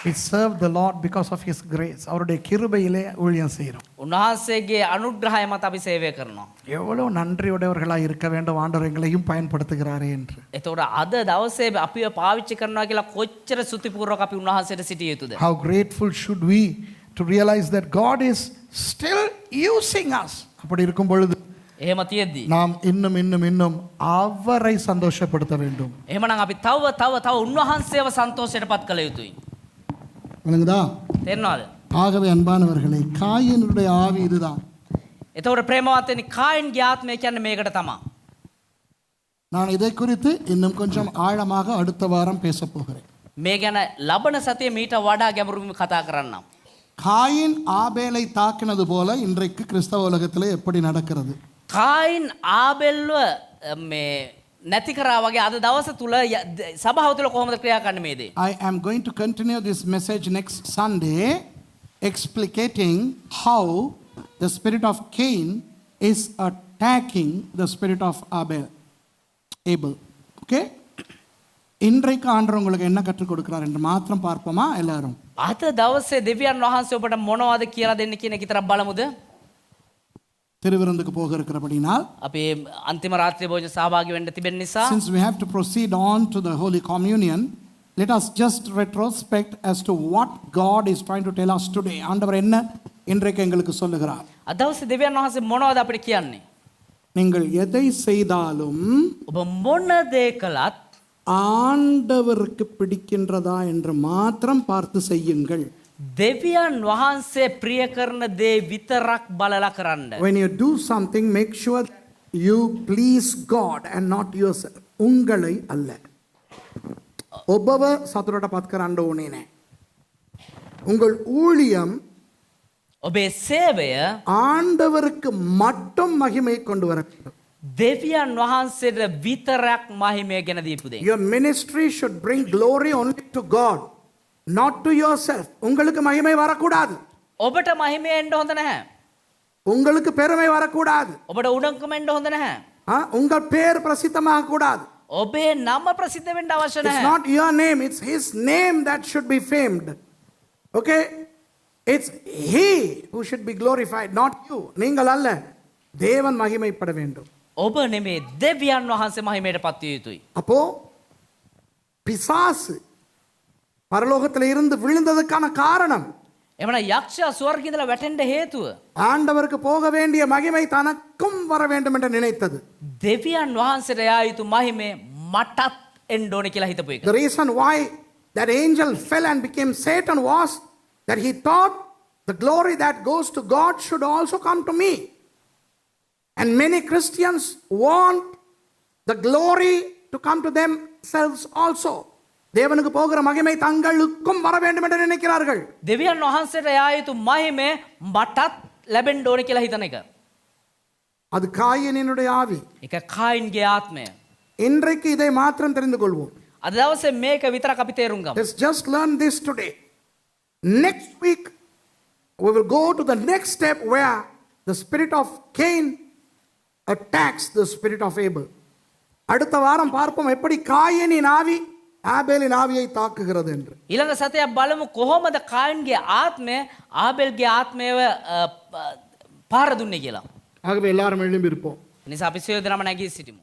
We serve the Lord because of His grace. அவருடைய கிருபையிலே ஊழியம் செய்கிறோம். උන්වහන්සේගේ අනුග්‍රහය මත අපි සේවය කරනවා. எவ்வளவு நன்றியுடையவர்களாக இருக்க வேண்டும், ஆண்டவர் எங்களையும் பயன்படுத்துகிறாரே என்று. එතකොට අද දවසේ අපිව පාවිච්චි කරනවා කියලා කොච්චර සුතිපූර්වක අපි උන්වහන්සේට සිටිය යුතුද? How grateful should we to realize that God is still using us. அப்படி இருக்கும் பொழுது එහෙම තියෙද්දි நாம் இன்னும் அவரை சந்தோஷப்படுத்த வேண்டும். එහෙමනම් අපි තව උන්වහන්සේව සන්තෝෂයටපත් කළ යුතුයි. விளங்குதா? තේරෙනවද? ஆகவே அன்பானவர்களே, காயினுடைய ஆவி இதுதான். එතකොට ප්‍රේමවත්නි කායින්ගේ ආත්මය කියන්නේ මේකට තමයි. நான் இதை குறித்து இன்னும் கொஞ்சம் ஆழமாக அடுத்த வாரம் பேச போகிறேன். මේ ගැන ලබන සතියේ මීට වඩා ගැඹුරින් කතා කරන්නම්. காயின் ஆபேலை தாக்கினது போல இன்றைக்கு கிறிஸ்தவ உலகத்தில் எப்படி நடக்கிறது? කායින් ආබෙල්ව මේ නැති කරා වගේ අද දවස තුල සභාව තුල කොහොමද ක්‍රියා කරන්නේ මේ දේ? I am going to continue this message next Sunday, explicating how the spirit of Cain is attacking the spirit of Abel. Okay? இன்றைக்கு ஆண்டவர் உங்களுக்கு என்ன கற்றுக் கொடுக்கிறார் என்று மாத்திரம் பார்ப்போமா எல்லாரும்? අද දවසේ දෙවියන් වහන්සේ ඔබට මොනවද කියලා දෙන්න කියන එක විතරක් බලමුද? திருவிருந்துக்கு போக இருக்கிறபடினால், අපි අන්තිම රාත්‍රී භෝජන සහභාගී වෙන්න තිබෙන නිසා, since we have to proceed on to the Holy Communion, let us just retrospect as to what God is trying to tell us today. ஆண்டவர் என்ன இன்றைக்கு எங்களுக்கு சொல்லுகிறார்? අද දවසේ දෙවියන් වහන්සේ මොනවද අපිට කියන්නේ? நீங்கள் எதை செய்தாலும் ඔබ මොන දේ කළත් ஆண்டவருக்கு பிடிக்கின்றதா என்று மாத்திரம் பார்த்து செய்யுங்கள். දෙවියන් වහන්සේ ප්‍රිය කරන දේ විතරක් බලලා කරන්න. When you do something, make sure you please God and not yourself. உங்களை அல்ல. ඔබව සතුටටපත් කරන්න ඕනේ නැහැ. உங்கள் ஊழியம் ඔබේ සේවය ஆண்டவருக்கு மட்டும் மகிமை கொண்டு வர வேண்டும். දෙවියන් වහන්සේට විතරක් මහිමය ගෙන දීපු දෙයක්. Your ministry should bring glory only to God, not to yourself. உங்களுக்கு மகிமை வரக்கூடாது. ඔබට මහිමය එන්න හොඳ නැහැ. உங்களுக்கு பெருமை வரக்கூடாது. ඔබට උඩඟුකම එන්න හොඳ නැහැ. உங்கள் பேர் பிரசித்தமாக கூடாது. ඔබේ නම ප්‍රසිද්ධ වෙන්න අවශ්‍ය It's නැහැ. not your name, it's His name that should be famed. Okay? It's He who should be glorified, not you. நீங்கள் அல்ல, தேவன் மகிமைப்பட வேண்டும். ඔබ නෙමේ, දෙවියන් වහන්සේ මහිමයට පත් විය යුතුයි. அப்போ பிசாசு பரலோகத்தில் இருந்து விழுந்ததுக்கான காரணம், එමන යක්ෂයා ස්වර්ගයේ ඉඳලා වැටෙන්න හේතුව ஆண்டவருக்கு போக வேண்டிய மகிமை தனக்கும் வர வேண்டும் என்று நினைத்தது. දෙවියන් වහන්සේට යා යුතු මහිමේ මටත් එන්න ඕනේ කියලා හිතපු එක. The reason why that angel fell and became Satan was that he thought the glory that goes to God should also come to me. And many Christians want the glory to come to themselves also. தேவனுக்கு போகிற மகிமை தங்களுக்கும் வர வேண்டும் என்று நினைக்கிறார்கள். දෙවියන් වහන්සේට යා යුතු මහිමේ මටත් ලැබෙන්න ඕනේ කියලා හිතන එක. அது காயினுடைய ஆவி. ඒක කායින්ගේ ආත්මය. இன்றைக்கு இதை மாத்திரம் தெரிந்து கொள்வோம். අද දවසේ මේක විතරක් අපි තේරුම් ගමු. Let's just learn this today. Next week we will go to the next step where the spirit of Cain attacks the spirit of Abel. அடுத்த வாரம் பார்ப்போம் எப்படி காயனின் ஆவி ஆபேலின் ஆவியை தாக்குகிறது என்று. ඊළඟ සතියක් බලමු කොහොමද කායින්ගේ ආත්මය ආබෙල්ගේ ආත්මයව පාර දුන්නේ කියලා. ஆகவே எல்லாரும் எழும்பி இருப்போம். නිසා අපි සියලු දෙනාම නැගී සිටිමු.